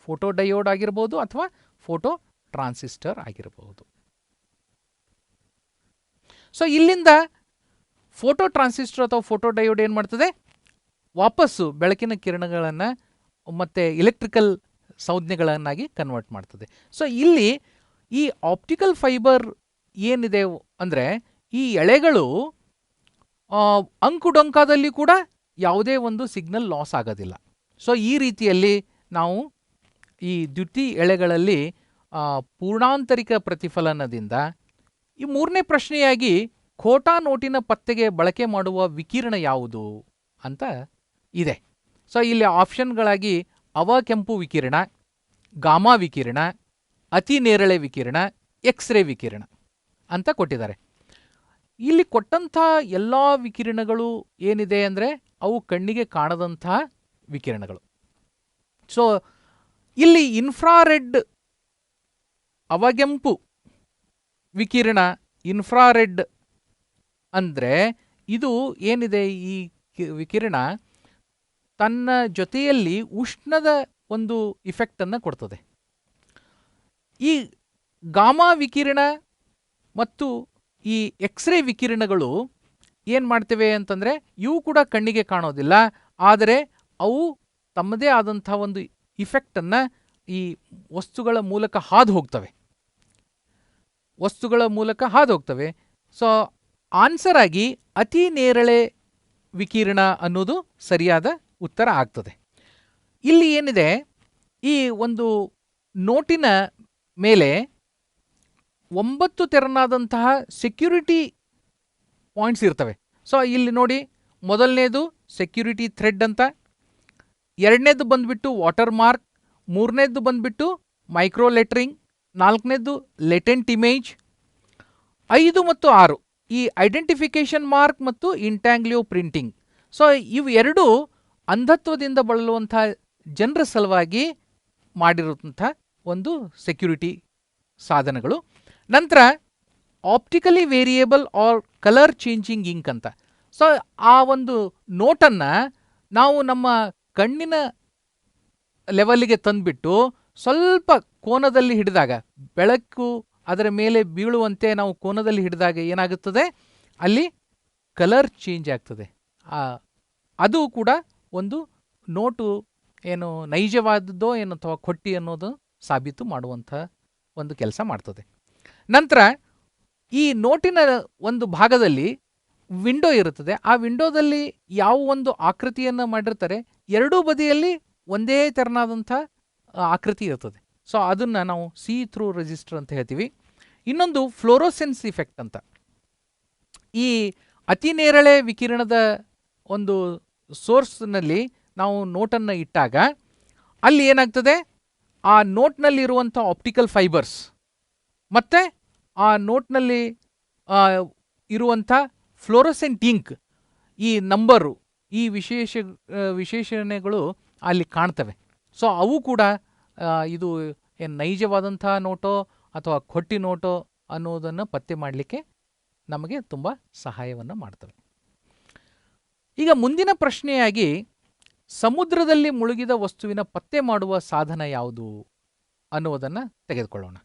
ಫೋಟೋ ಡಯೋಡ್ ಆಗಿರ್ಬೋದು ಅಥವಾ ಫೋಟೋ ಟ್ರಾನ್ಸಿಸ್ಟರ್ ಆಗಿರಬಹುದು. ಸೊ ಇಲ್ಲಿಂದ ಫೋಟೋ ಟ್ರಾನ್ಸಿಸ್ಟರ್ ಅಥವಾ ಫೋಟೋ ಡಯೋಡ್ ಏನು ಮಾಡ್ತದೆ, ವಾಪಸ್ಸು ಬೆಳಕಿನ ಕಿರಣಗಳನ್ನು ಮತ್ತು ಎಲೆಕ್ಟ್ರಿಕಲ್ ಸಂಜ್ಞೆಗಳನ್ನಾಗಿ ಕನ್ವರ್ಟ್ ಮಾಡ್ತದೆ. ಸೊ ಇಲ್ಲಿ ಈ ಆಪ್ಟಿಕಲ್ ಫೈಬರ್ ಏನಿದೆ ಅಂದರೆ, ಈ ಎಳೆಗಳು ಅಂಕುಡೊಂಕಾದಲ್ಲಿ ಕೂಡ ಯಾವುದೇ ಒಂದು ಸಿಗ್ನಲ್ ಲಾಸ್ ಆಗೋದಿಲ್ಲ. ಸೊ ಈ ರೀತಿಯಲ್ಲಿ ನಾವು ಈ ದ್ಯುತಿ ಎಳೆಗಳಲ್ಲಿ ಪೂರ್ಣಾಂತರಿಕ ಪ್ರತಿಫಲನದಿಂದ ಈ ಮೂರನೇ ಪ್ರಶ್ನೆಯಾಗಿ ಖೋಟಾ ನೋಟಿನ ಪತ್ತೆಗೆ ಬಳಕೆ ಮಾಡುವ ವಿಕಿರಣ ಯಾವುದು ಅಂತ ಇದೆ. ಸೊ ಇಲ್ಲಿ ಆಪ್ಷನ್ಗಳಾಗಿ ಅವಕೆಂಪು ವಿಕಿರಣ, ಗಾಮಾ ವಿಕಿರಣ, ಅತಿ ನೇರಳೆ ವಿಕಿರಣ, ಎಕ್ಸ್ರೇ ವಿಕಿರಣ ಅಂತ ಕೊಟ್ಟಿದ್ದಾರೆ. ಇಲ್ಲಿ ಕೊಟ್ಟಂಥ ಎಲ್ಲ ವಿಕಿರಣಗಳು ಏನಿದೆ ಅಂದರೆ ಅವು ಕಣ್ಣಿಗೆ ಕಾಣದಂತಹ ವಿಕಿರಣಗಳು. ಸೊ ಇಲ್ಲಿ ಇನ್ಫ್ರಾರೆಡ್ ಅವಗೆಂಪು ವಿಕಿರಣ, ಇನ್ಫ್ರಾರೆಡ್ ಅಂದರೆ ಇದು ಏನಿದೆ, ಈ ವಿಕಿರಣ ತನ್ನ ಜೊತೆಯಲ್ಲಿ ಉಷ್ಣದ ಒಂದು ಇಫೆಕ್ಟನ್ನು ಕೊಡ್ತದೆ. ಈ ಗಾಮಾ ವಿಕಿರಣ ಮತ್ತು ಈ ಎಕ್ಸ್ರೇ ವಿಕಿರಣಗಳು ಏನು ಮಾಡ್ತವೆ ಅಂತಂದರೆ, ಇವು ಕೂಡ ಕಣ್ಣಿಗೆ ಕಾಣೋದಿಲ್ಲ, ಆದರೆ ಅವು ತಮ್ಮದೇ ಆದಂಥ ಒಂದು ಇಫೆಕ್ಟನ್ನು ಈ ವಸ್ತುಗಳ ಮೂಲಕ ಹಾದು ಹೋಗ್ತವೆ. ಸೊ ಆನ್ಸರ್ ಆಗಿ ಅತಿ ನೇರಳೆ ವಿಕಿರಣ ಅನ್ನೋದು ಸರಿಯಾದ ಉತ್ತರ ಆಗ್ತದೆ. ಇಲ್ಲಿ ಏನಿದೆ, ಈ ಒಂದು ನೋಟಿನ ಮೇಲೆ 9 ತೆರನಾದಂತಹ ಸೆಕ್ಯೂರಿಟಿ ಪಾಯಿಂಟ್ಸ್ ಇರ್ತವೆ. ಸೊ ಇಲ್ಲಿ ನೋಡಿ, ಮೊದಲನೇದು ಸೆಕ್ಯೂರಿಟಿ ಥ್ರೆಡ್ ಅಂತ, ಎರಡನೇದು ಬಂದ್ಬಿಟ್ಟು ವಾಟರ್ ಮಾರ್ಕ್, ಮೂರನೇದು ಬಂದ್ಬಿಟ್ಟು ಮೈಕ್ರೋ ಲೆಟ್ರಿಂಗ್, ನಾಲ್ಕನೇದು ಲೆಟೆಂಟ್ ಇಮೇಜ್, 5 ಮತ್ತು 6 ಈ ಐಡೆಂಟಿಫಿಕೇಶನ್ ಮಾರ್ಕ್ ಮತ್ತು ಇಂಟ್ಯಾಂಗ್ಲಿಯೋ ಪ್ರಿಂಟಿಂಗ್. ಸೊ ಇವು ಎರಡು ಅಂಧತ್ವದಿಂದ ಬಳಲುವಂಥ ಜನರ ಸಲುವಾಗಿ ಮಾಡಿರುವಂಥ ಒಂದು ಸೆಕ್ಯೂರಿಟಿ ಸಾಧನಗಳು. ನಂತರ optically variable or colour changing ink ಅಂತ. ಸೊ ಆ ಒಂದು ನೋಟನ್ನು ನಾವು ನಮ್ಮ ಕಣ್ಣಿನ ಲೆವೆಲ್ಗೆ ತಂದುಬಿಟ್ಟು ಸ್ವಲ್ಪ ಕೋನದಲ್ಲಿ ಹಿಡಿದಾಗ, ಬೆಳಕು ಅದರ ಮೇಲೆ ಬೀಳುವಂತೆ ನಾವು ಕೋನದಲ್ಲಿ ಹಿಡಿದಾಗ ಏನಾಗುತ್ತದೆ, ಅಲ್ಲಿ ಕಲರ್ ಚೇಂಜ್ ಆಗ್ತದೆ. ಅದು ಕೂಡ ಒಂದು ನೋಟು ಏನು ನೈಜವಾದದ್ದೋ ಏನು ಅಥವಾ ಕೊಟ್ಟಿ ಅನ್ನೋದು ಸಾಬೀತು ಮಾಡುವಂಥ ಒಂದು ಕೆಲಸ ಮಾಡ್ತದೆ. ನಂತರ ಈ ನೋಟಿನ ಒಂದು ಭಾಗದಲ್ಲಿ ವಿಂಡೋ ಇರುತ್ತದೆ. ಆ ವಿಂಡೋದಲ್ಲಿ ಯಾವ ಒಂದು ಆಕೃತಿಯನ್ನು ಮಾಡಿರ್ತಾರೆ, ಎರಡೂ ಬದಿಯಲ್ಲಿ ಒಂದೇ ತೆರನಾದಂಥ ಆಕೃತಿ ಇರ್ತದೆ. ಸೊ ಅದನ್ನು ನಾವು ಸಿ ಥ್ರೂ ರೆಜಿಸ್ಟರ್ ಅಂತ ಹೇಳ್ತೀವಿ. ಇನ್ನೊಂದು ಫ್ಲೋರೋಸೆನ್ಸ್ ಇಫೆಕ್ಟ್ ಅಂತ. ಈ ಅತಿ ನೇರಳೆ ವಿಕಿರಣದ ಒಂದು ಸೋರ್ಸ್ನಲ್ಲಿ ನಾವು ನೋಟನ್ನು ಇಟ್ಟಾಗ ಅಲ್ಲಿ ಏನಾಗ್ತದೆ, ಆ ನೋಟ್ನಲ್ಲಿರುವಂಥ ಆಪ್ಟಿಕಲ್ ಫೈಬರ್ಸ್ ಮತ್ತು ಆ ನೋಟ್ನಲ್ಲಿ ಇರುವಂಥ ಫ್ಲೋರೋಸೆಂಟ್ ಇಂಕ್, ಈ ನಂಬರು, ಈ ವಿಶೇಷಣೆಗಳು ಅಲ್ಲಿ ಕಾಣ್ತವೆ. ಸೊ ಅವು ಕೂಡ ಇದು ಏನು ನೈಜವಾದಂಥ ನೋಟೋ ಅಥವಾ ಕೊಟ್ಟಿ ನೋಟೋ ಅನ್ನೋದನ್ನು ಪತ್ತೆ ಮಾಡಲಿಕ್ಕೆ ನಮಗೆ ತುಂಬ ಸಹಾಯವನ್ನು ಮಾಡ್ತವೆ. ಈಗ ಮುಂದಿನ ಪ್ರಶ್ನೆಯಾಗಿ, ಸಮುದ್ರದಲ್ಲಿ ಮುಳುಗಿದ ವಸ್ತುವಿನ ಪತ್ತೆ ಮಾಡುವ ಸಾಧನ ಯಾವುದು ಅನ್ನುವುದನ್ನು ತೆಗೆದುಕೊಳ್ಳೋಣ.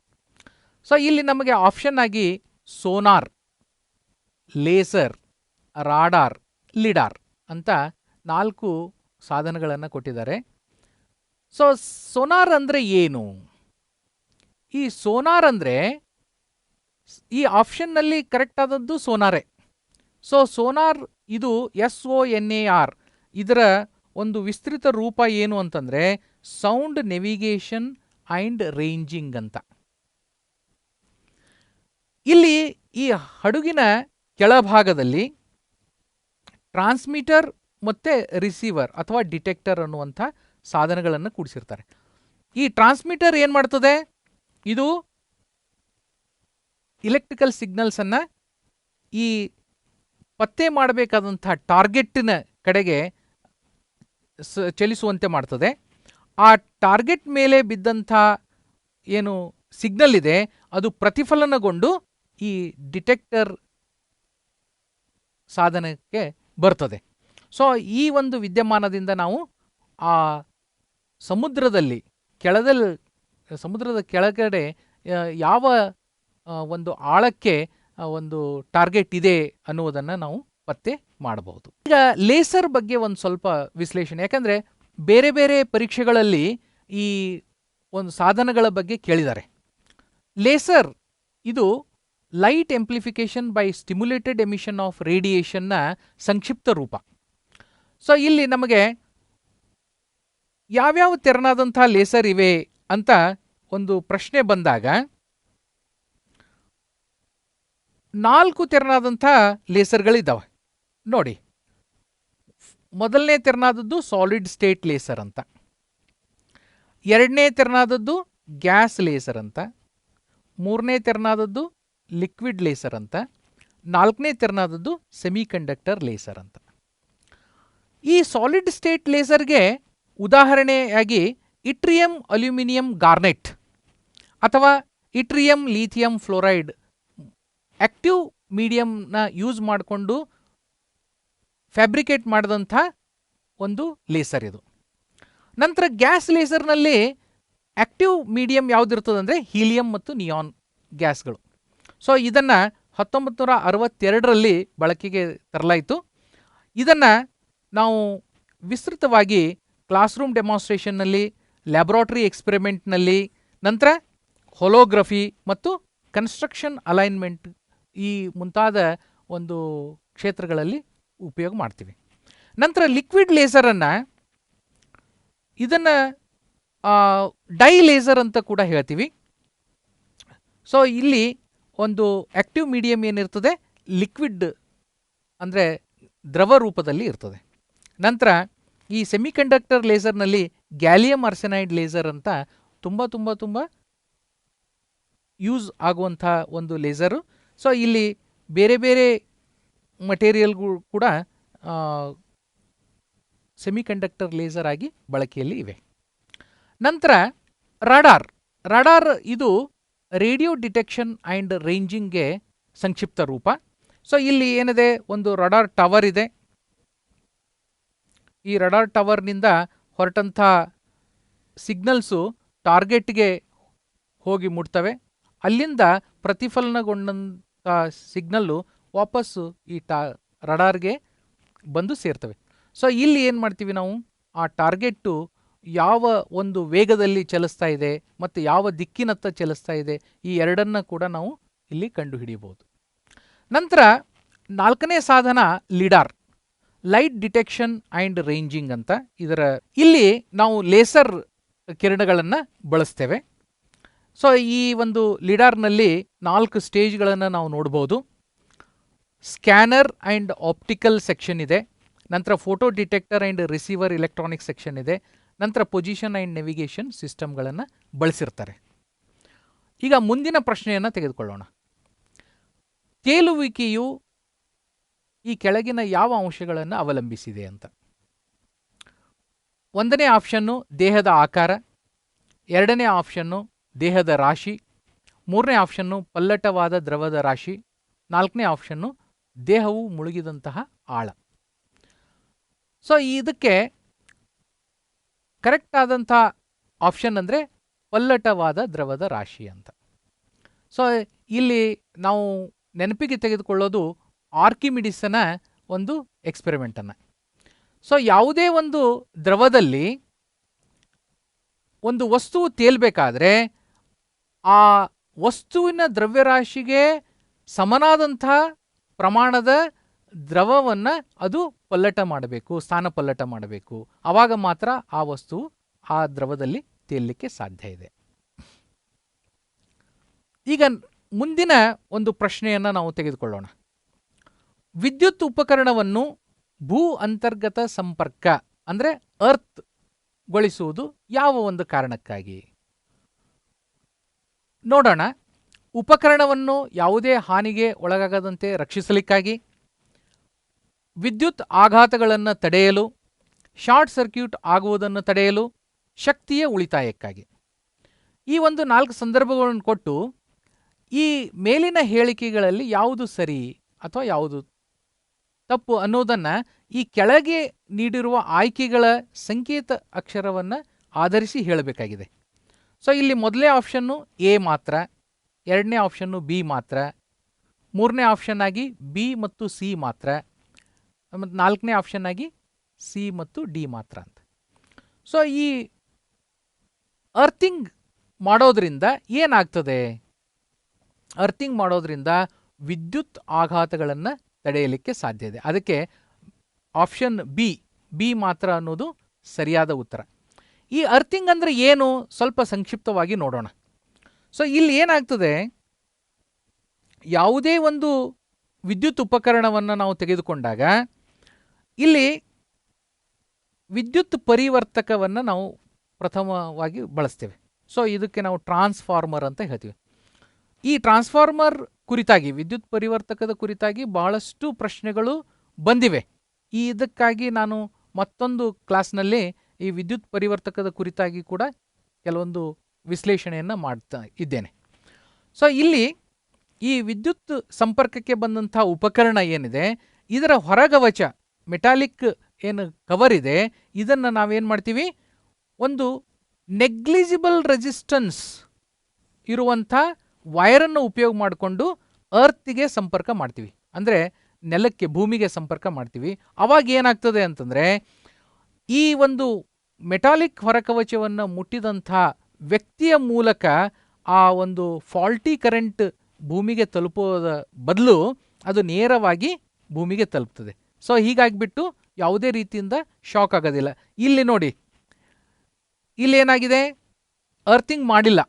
ಸೊ ಇಲ್ಲಿ ನಮಗೆ ಆಪ್ಷನ್ ಆಗಿ ಸೋನಾರ್, ಲೇಸರ್, ರಾಡಾರ್, ಲಿಡಾರ್ ಅಂತ 4 ಸಾಧನಗಳನ್ನು ಕೊಟ್ಟಿದ್ದಾರೆ. ಸೊ ಸೋನಾರ್ ಅಂದರೆ ಏನು? ಈ ಸೋನಾರ್ ಅಂದರೆ ಈ ಆಪ್ಷನ್ನಲ್ಲಿ ಕರೆಕ್ಟ್ ಆದದ್ದು ಸೋನಾರೇ. ಸೊ ಸೋನಾರ್ ಇದು SONAR, ಇದರ ಒಂದು ವಿಸ್ತೃತ ರೂಪ ಏನು ಅಂತಂದರೆ ಸೌಂಡ್ ನೆವಿಗೇಷನ್ ಆ್ಯಂಡ್ ರೇಂಜಿಂಗ್ ಅಂತ. ಇಲ್ಲಿ ಈ ಹಡಗಿನ ಕೆಳಭಾಗದಲ್ಲಿ ಟ್ರಾನ್ಸ್ಮಿಟರ್ ಮತ್ತು ರಿಸೀವರ್ ಅಥವಾ ಡಿಟೆಕ್ಟರ್ ಅನ್ನುವಂಥ ಸಾಧನಗಳನ್ನು ಕೂಡಿಸಿರ್ತಾರೆ. ಈ ಟ್ರಾನ್ಸ್ಮಿಟರ್ ಏನು ಮಾಡ್ತದೆ, ಇದು ಇಲೆಕ್ಟ್ರಿಕಲ್ ಸಿಗ್ನಲ್ಸನ್ನು ಈ ಪತ್ತೆ ಮಾಡಬೇಕಾದಂಥ ಟಾರ್ಗೆಟ್ಟಿನ ಕಡೆಗೆ ಚಲಿಸುವಂತೆ ಮಾಡ್ತದೆ. ಆ ಟಾರ್ಗೆಟ್ ಮೇಲೆ ಬಿದ್ದಂಥ ಏನು ಸಿಗ್ನಲ್ ಇದೆ ಅದು ಪ್ರತಿಫಲನಗೊಂಡು ಈ ಡಿಟೆಕ್ಟರ್ ಸಾಧನಕ್ಕೆ ಬರ್ತದೆ. ಸೊ ಈ ಒಂದು ವಿದ್ಯಮಾನದಿಂದ ನಾವು ಆ ಸಮುದ್ರದ ಕೆಳಗಡೆ ಯಾವ ಒಂದು ಆಳಕ್ಕೆ ಒಂದು ಟಾರ್ಗೆಟ್ ಇದೆ ಅನ್ನುವುದನ್ನು ನಾವು ಪತ್ತೆ ಮಾಡಬಹುದು. ಈಗ ಲೇಸರ್ ಬಗ್ಗೆ ಒಂದು ಸ್ವಲ್ಪ ವಿಶ್ಲೇಷಣೆ, ಯಾಕಂದರೆ ಬೇರೆ ಬೇರೆ ಪರೀಕ್ಷೆಗಳಲ್ಲಿ ಈ ಒಂದು ಸಾಧನಗಳ ಬಗ್ಗೆ ಕೇಳಿದ್ದಾರೆ. ಲೇಸರ್ ಇದು light amplification by stimulated emission of ರೇಡಿಯೇಷನ್ನ ಸಂಕ್ಷಿಪ್ತ ರೂಪ. ಸೊ ಇಲ್ಲಿ ನಮಗೆ ಯಾವ್ಯಾವ ತೆರನಾದಂಥ ಲೇಸರ್ ಇವೆ ಅಂತ ಒಂದು ಪ್ರಶ್ನೆ ಬಂದಾಗ 4 ತೆರನಾದಂಥ ಲೇಸರ್ಗಳಿದ್ದಾವೆ ನೋಡಿ. ಮೊದಲನೇ ತೆರನಾದದ್ದು ಸಾಲಿಡ್ ಸ್ಟೇಟ್ ಲೇಸರ್ ಅಂತ, ಎರಡನೇ ತೆರನಾದದ್ದು ಗ್ಯಾಸ್ ಲೇಸರ್ ಅಂತ, ಮೂರನೇ ತೆರನಾದದ್ದು ಲಿಕ್ವಿಡ್ ಲೇಸರ್ ಅಂತ, ನಾಲ್ಕನೇ ತೆರನಾದದ್ದು ಸೆಮಿಕಂಡಕ್ಟರ್ ಲೇಸರ್ ಅಂತ. ಈ ಸಾಲಿಡ್ ಸ್ಟೇಟ್ ಲೇಸರ್ಗೆ ಉದಾಹರಣೆಯಾಗಿ ಇಟ್ರಿಯಂ ಅಲ್ಯೂಮಿನಿಯಂ ಗಾರ್ನೆಟ್ ಅಥವಾ ಇಟ್ರಿಯಂ ಲಿಥಿಯಂ ಫ್ಲೋರೈಡ್ ಆಕ್ಟಿವ್ ಮೀಡಿಯಂನ ಯೂಸ್ ಮಾಡಿಕೊಂಡು ಫ್ಯಾಬ್ರಿಕೇಟ್ ಮಾಡಿದಂಥ ಒಂದು ಲೇಸರ್ ಇದು. ನಂತರ ಗ್ಯಾಸ್ ಲೇಸರ್ನಲ್ಲಿ ಆಕ್ಟಿವ್ ಮೀಡಿಯಂ ಯಾವುದಿರ್ತದೆ ಅಂದರೆ ಹೀಲಿಯಂ ಮತ್ತು ನಿಯಾನ್ ಗ್ಯಾಸ್ಗಳು. ಸೊ ಇದನ್ನು 1962ರಲ್ಲಿ ಬಳಕೆಗೆ ತರಲಾಯಿತು. ಇದನ್ನು ನಾವು ವಿಸ್ತೃತವಾಗಿ ಕ್ಲಾಸ್ ರೂಮ್ ಡೆಮಾನ್ಸ್ಟ್ರೇಷನ್ನಲ್ಲಿ, ಲ್ಯಾಬೊರೇಟರಿ ಎಕ್ಸ್ಪೆರಿಮೆಂಟ್ನಲ್ಲಿ, ನಂತರ ಹೊಲೋಗ್ರಫಿ ಮತ್ತು ಕನ್ಸ್ಟ್ರಕ್ಷನ್ ಅಲೈನ್ಮೆಂಟ್ ಈ ಮುಂತಾದ ಒಂದು ಕ್ಷೇತ್ರಗಳಲ್ಲಿ ಉಪಯೋಗ ಮಾಡ್ತೀವಿ. ನಂತರ ಲಿಕ್ವಿಡ್ ಲೇಸರನ್ನು ಇದನ್ನು ಡೈ ಲೇಸರ್ ಅಂತ ಕೂಡ ಹೇಳ್ತೀವಿ. ಸೊ ಇಲ್ಲಿ ಒಂದು ಆಕ್ಟಿವ್ ಮೀಡಿಯಂ ಏನಿರ್ತದೆ ಲಿಕ್ವಿಡ್ ಅಂದರೆ ದ್ರವ ರೂಪದಲ್ಲಿ ಇರ್ತದೆ. ನಂತರ ಈ ಸೆಮಿಕಂಡಕ್ಟರ್ ಲೇಸರ್ನಲ್ಲಿ ಗ್ಯಾಲಿಯಂ ಆರ್ಸೆನೈಡ್ ಲೇಸರ್ ಅಂತ ತುಂಬ ಯೂಸ್ ಆಗುವಂಥ ಒಂದು ಲೇಸರು. ಸೊ ಇಲ್ಲಿ ಬೇರೆ ಬೇರೆ ಮಟೀರಿಯಲ್ಗಳು ಕೂಡ ಸೆಮಿಕಂಡಕ್ಟರ್ ಲೇಸರ್ ಆಗಿ ಬಳಕೆಯಲ್ಲಿ ಇವೆ. ನಂತರ ರಾಡಾರ್ ಇದು ರೇಡಿಯೋ ಡಿಟೆಕ್ಷನ್ ಆ್ಯಂಡ್ ರೇಂಜಿಂಗ್ಗೆ ಸಂಕ್ಷಿಪ್ತ ರೂಪ. ಸೊ ಇಲ್ಲಿ ಏನಿದೆ, ಒಂದು ರಾಡಾರ್ ಟವರ್ ಇದೆ. ಈ ರಾಡಾರ್ ಟವರ್ನಿಂದ ಹೊರಟಂಥ ಸಿಗ್ನಲ್ಸು ಟಾರ್ಗೆಟ್ಗೆ ಹೋಗಿ ಮುಟ್ತವೆ. ಅಲ್ಲಿಂದ ಪ್ರತಿಫಲನಗೊಂಡಂಥ ಸಿಗ್ನಲ್ಲು ವಾಪಸ್ಸು ಈ ರಾಡಾರ್ಗೆ ಬಂದು ಸೇರ್ತವೆ. ಸೊ ಇಲ್ಲಿ ಏನು ಮಾಡ್ತೀವಿ ನಾವು, ಆ ಟಾರ್ಗೆಟ್ಟು ಯಾವ ಒಂದು ವೇಗದಲ್ಲಿ ಚಲಿಸ್ತಾ ಇದೆ ಮತ್ತು ಯಾವ ದಿಕ್ಕಿನತ್ತ ಚಲಿಸ್ತಾ ಇದೆ ಈ ಎರಡನ್ನ ಕೂಡ ನಾವು ಇಲ್ಲಿ ಕಂಡುಹಿಡಿಯಬಹುದು. ನಂತರ ನಾಲ್ಕನೇ ಸಾಧನ lidar, light detection and ranging ಅಂತ. ಇಲ್ಲಿ ನಾವು ಲೇಸರ್ ಕಿರಣಗಳನ್ನು ಬಳಸ್ತೇವೆ. ಸೊ ಈ ಒಂದು ಲಿಡಾರ್ನಲ್ಲಿ 4 ಸ್ಟೇಜ್ಗಳನ್ನು ನಾವು ನೋಡ್ಬೋದು. ಸ್ಕ್ಯಾನರ್ ಆ್ಯಂಡ್ ಆಪ್ಟಿಕಲ್ ಸೆಕ್ಷನ್ ಇದೆ. ನಂತರ photo detector and receiver electronic section ಇದೆ. ನಂತರ ಪೊಸಿಷನ್ ಆ್ಯಂಡ್ ನೆವಿಗೇಷನ್ ಸಿಸ್ಟಮ್ಗಳನ್ನು ಬಳಸಿರ್ತಾರೆ. ಈಗ ಮುಂದಿನ ಪ್ರಶ್ನೆಯನ್ನು ತೆಗೆದುಕೊಳ್ಳೋಣ. ತೇಲುವಿಕೆಯು ಈ ಕೆಳಗಿನ ಯಾವ ಅಂಶಗಳನ್ನು ಅವಲಂಬಿಸಿದೆ ಅಂತ. 1ನೇ ಆಪ್ಷನ್ನು ದೇಹದ ಆಕಾರ, 2ನೇ ಆಪ್ಷನ್ನು ದೇಹದ ರಾಶಿ, 3ನೇ ಆಪ್ಷನ್ನು ಪಲ್ಲಟವಾದ ದ್ರವದ ರಾಶಿ, 4ನೇ ಆಪ್ಷನ್ನು ದೇಹವು ಮುಳುಗಿದಂತಹ ಆಳ. ಸೊ ಇದಕ್ಕೆ ಕರೆಕ್ಟ್ ಆದಂಥ ಆಪ್ಷನ್ ಅಂದರೆ ಪಲ್ಲಟವಾದ ದ್ರವದ ರಾಶಿ ಅಂತ. ಸೊ ಇಲ್ಲಿ ನಾವು ನೆನಪಿಗೆ ತೆಗೆದುಕೊಳ್ಳೋದು ಆರ್ಕಿಮಿಡಿಸನ ಒಂದು ಎಕ್ಸ್ಪೆರಿಮೆಂಟನ್ನು. ಸೊ ಯಾವುದೇ ಒಂದು ದ್ರವದಲ್ಲಿ ಒಂದು ವಸ್ತುವು ತೇಲ್ಬೇಕಾದ್ರೆ ಆ ವಸ್ತುವಿನ ದ್ರವ್ಯರಾಶಿಗೆ ಸಮನಾದಂಥ ಪ್ರಮಾಣದ ದ್ರವವನ್ನು ಅದು ಪಲ್ಲಟ ಮಾಡಬೇಕು, ಸ್ಥಾನ ಪಲ್ಲಟ ಮಾಡಬೇಕು. ಆವಾಗ ಮಾತ್ರ ಆ ವಸ್ತು ಆ ದ್ರವದಲ್ಲಿ ತೇಲಲಿಕ್ಕೆ ಸಾಧ್ಯ ಇದೆ. ಈಗ ಮುಂದಿನ ಒಂದು ಪ್ರಶ್ನೆಯನ್ನು ನಾವು ತೆಗೆದುಕೊಳ್ಳೋಣ. ವಿದ್ಯುತ್ ಉಪಕರಣವನ್ನು ಭೂ ಅಂತರ್ಗತ ಸಂಪರ್ಕ ಅಂದರೆ ಅರ್ತ್ ಗೊಳಿಸುವುದು ಯಾವ ಒಂದು ಕಾರಣಕ್ಕಾಗಿ? ನೋಡೋಣ. ಉಪಕರಣವನ್ನು ಯಾವುದೇ ಹಾನಿಗೆ ಒಳಗಾಗದಂತೆ ರಕ್ಷಿಸಲಿಕ್ಕಾಗಿ, ವಿದ್ಯುತ್ ಆಘಾತಗಳನ್ನು ತಡೆಯಲು, ಶಾರ್ಟ್ ಸರ್ಕ್ಯೂಟ್ ಆಗುವುದನ್ನು ತಡೆಯಲು, ಶಕ್ತಿಯ ಉಳಿತಾಯಕ್ಕಾಗಿ. ಈ ಒಂದು 4 ಸಂದರ್ಭಗಳನ್ನು ಕೊಟ್ಟು ಈ ಮೇಲಿನ ಹೇಳಿಕೆಗಳಲ್ಲಿ ಯಾವುದು ಸರಿ ಅಥವಾ ಯಾವುದು ತಪ್ಪು ಅನ್ನೋದನ್ನು ಈ ಕೆಳಗೆ ನೀಡಿರುವ ಆಯ್ಕೆಗಳ ಸಂಕೇತ ಅಕ್ಷರವನ್ನು ಆಧರಿಸಿ ಹೇಳಬೇಕಾಗಿದೆ. ಸೊ ಇಲ್ಲಿ ಮೊದಲನೇ ಆಪ್ಷನ್ನು ಎ ಮಾತ್ರ, ಎರಡನೇ ಆಪ್ಷನ್ನು ಬಿ ಮಾತ್ರ, ಮೂರನೇ ಆಪ್ಷನ್ ಆಗಿ ಬಿ ಮತ್ತು ಸಿ ಮಾತ್ರ, ಮತ್ತು ನಾಲ್ಕನೇ ಆಪ್ಷನ್ ಆಗಿ ಸಿ ಮತ್ತು ಡಿ ಮಾತ್ರ ಅಂತ. ಸೊ ಈ ಅರ್ಥಿಂಗ್ ಮಾಡೋದ್ರಿಂದ ಏನಾಗ್ತದೆ? ಅರ್ಥಿಂಗ್ ಮಾಡೋದ್ರಿಂದ ವಿದ್ಯುತ್ ಆಘಾತಗಳನ್ನು ತಡೆಯಲಿಕ್ಕೆ ಸಾಧ್ಯ ಇದೆ. ಅದಕ್ಕೆ ಆಪ್ಷನ್ ಬಿ ಮಾತ್ರ ಅನ್ನೋದು ಸರಿಯಾದ ಉತ್ತರ. ಈ ಅರ್ಥಿಂಗ್ ಅಂದರೆ ಏನು ಸ್ವಲ್ಪ ಸಂಕ್ಷಿಪ್ತವಾಗಿ ನೋಡೋಣ. ಸೊ ಇಲ್ಲಿ ಏನಾಗ್ತದೆ, ಯಾವುದೇ ಒಂದು ವಿದ್ಯುತ್ ಉಪಕರಣವನ್ನು ನಾವು ತೆಗೆದುಕೊಂಡಾಗ ಇಲ್ಲಿ ವಿದ್ಯುತ್ ಪರಿವರ್ತಕವನ್ನು ನಾವು ಪ್ರಥಮವಾಗಿ ಬಳಸ್ತೇವೆ. ಸೊ ಇದಕ್ಕೆ ನಾವು ಟ್ರಾನ್ಸ್ಫಾರ್ಮರ್ ಅಂತ ಹೇಳ್ತೀವಿ. ಈ ಟ್ರಾನ್ಸ್ಫಾರ್ಮರ್ ಕುರಿತಾಗಿ, ವಿದ್ಯುತ್ ಪರಿವರ್ತಕದ ಕುರಿತಾಗಿ ಬಹಳಷ್ಟು ಪ್ರಶ್ನೆಗಳು ಬಂದಿವೆ. ಇದಕ್ಕಾಗಿ ನಾನು ಮತ್ತೊಂದು ಕ್ಲಾಸ್ನಲ್ಲಿ ಈ ವಿದ್ಯುತ್ ಪರಿವರ್ತಕದ ಕುರಿತಾಗಿ ಕೂಡ ಕೆಲವೊಂದು ವಿಶ್ಲೇಷಣೆಯನ್ನು ಮಾಡ್ತಾ ಇದ್ದೇನೆ. ಸೊ ಇಲ್ಲಿ ಈ ವಿದ್ಯುತ್ ಸಂಪರ್ಕಕ್ಕೆ ಬಂದಂಥ ಉಪಕರಣ ಏನಿದೆ, ಇದರ ಹೊರಗವಚ ಮೆಟಾಲಿಕ್ ಏನು ಕವರ್ ಇದೆ, ಇದನ್ನು ನಾವೇನು ಮಾಡ್ತೀವಿ, ಒಂದು ನೆಗ್ಲಿಜಿಬಲ್ ರೆಸಿಸ್ಟೆನ್ಸ್ ಇರುವಂಥ ವೈರನ್ನು ಉಪಯೋಗ ಮಾಡಿಕೊಂಡು ಅರ್ತಿಗೆ ಸಂಪರ್ಕ ಮಾಡ್ತೀವಿ, ಅಂದರೆ ನೆಲಕ್ಕೆ, ಭೂಮಿಗೆ ಸಂಪರ್ಕ ಮಾಡ್ತೀವಿ. ಅವಾಗ ಏನಾಗ್ತದೆ ಅಂತಂದರೆ, ಈ ಒಂದು ಮೆಟಾಲಿಕ್ ಹೊರಕವಚವನ್ನು ಮುಟ್ಟಿದಂಥ ವ್ಯಕ್ತಿಯ ಮೂಲಕ ಆ ಒಂದು ಫಾಲ್ಟಿ ಕರೆಂಟ್ ಭೂಮಿಗೆ ತಲುಪೋದ ಬದಲು ಅದು ನೇರವಾಗಿ ಭೂಮಿಗೆ ತಲುಪ್ತದೆ. ಸೊ ಹೀಗಾಗಿಬಿಟ್ಟು ಯಾವುದೇ ರೀತಿಯಿಂದ ಶಾಕ್ ಆಗೋದಿಲ್ಲ. ಇಲ್ಲಿ ನೋಡಿ, ಇಲ್ಲೇನಾಗಿದೆ, ಅರ್ಥಿಂಗ್ ಮಾಡಿಲ್ಲ.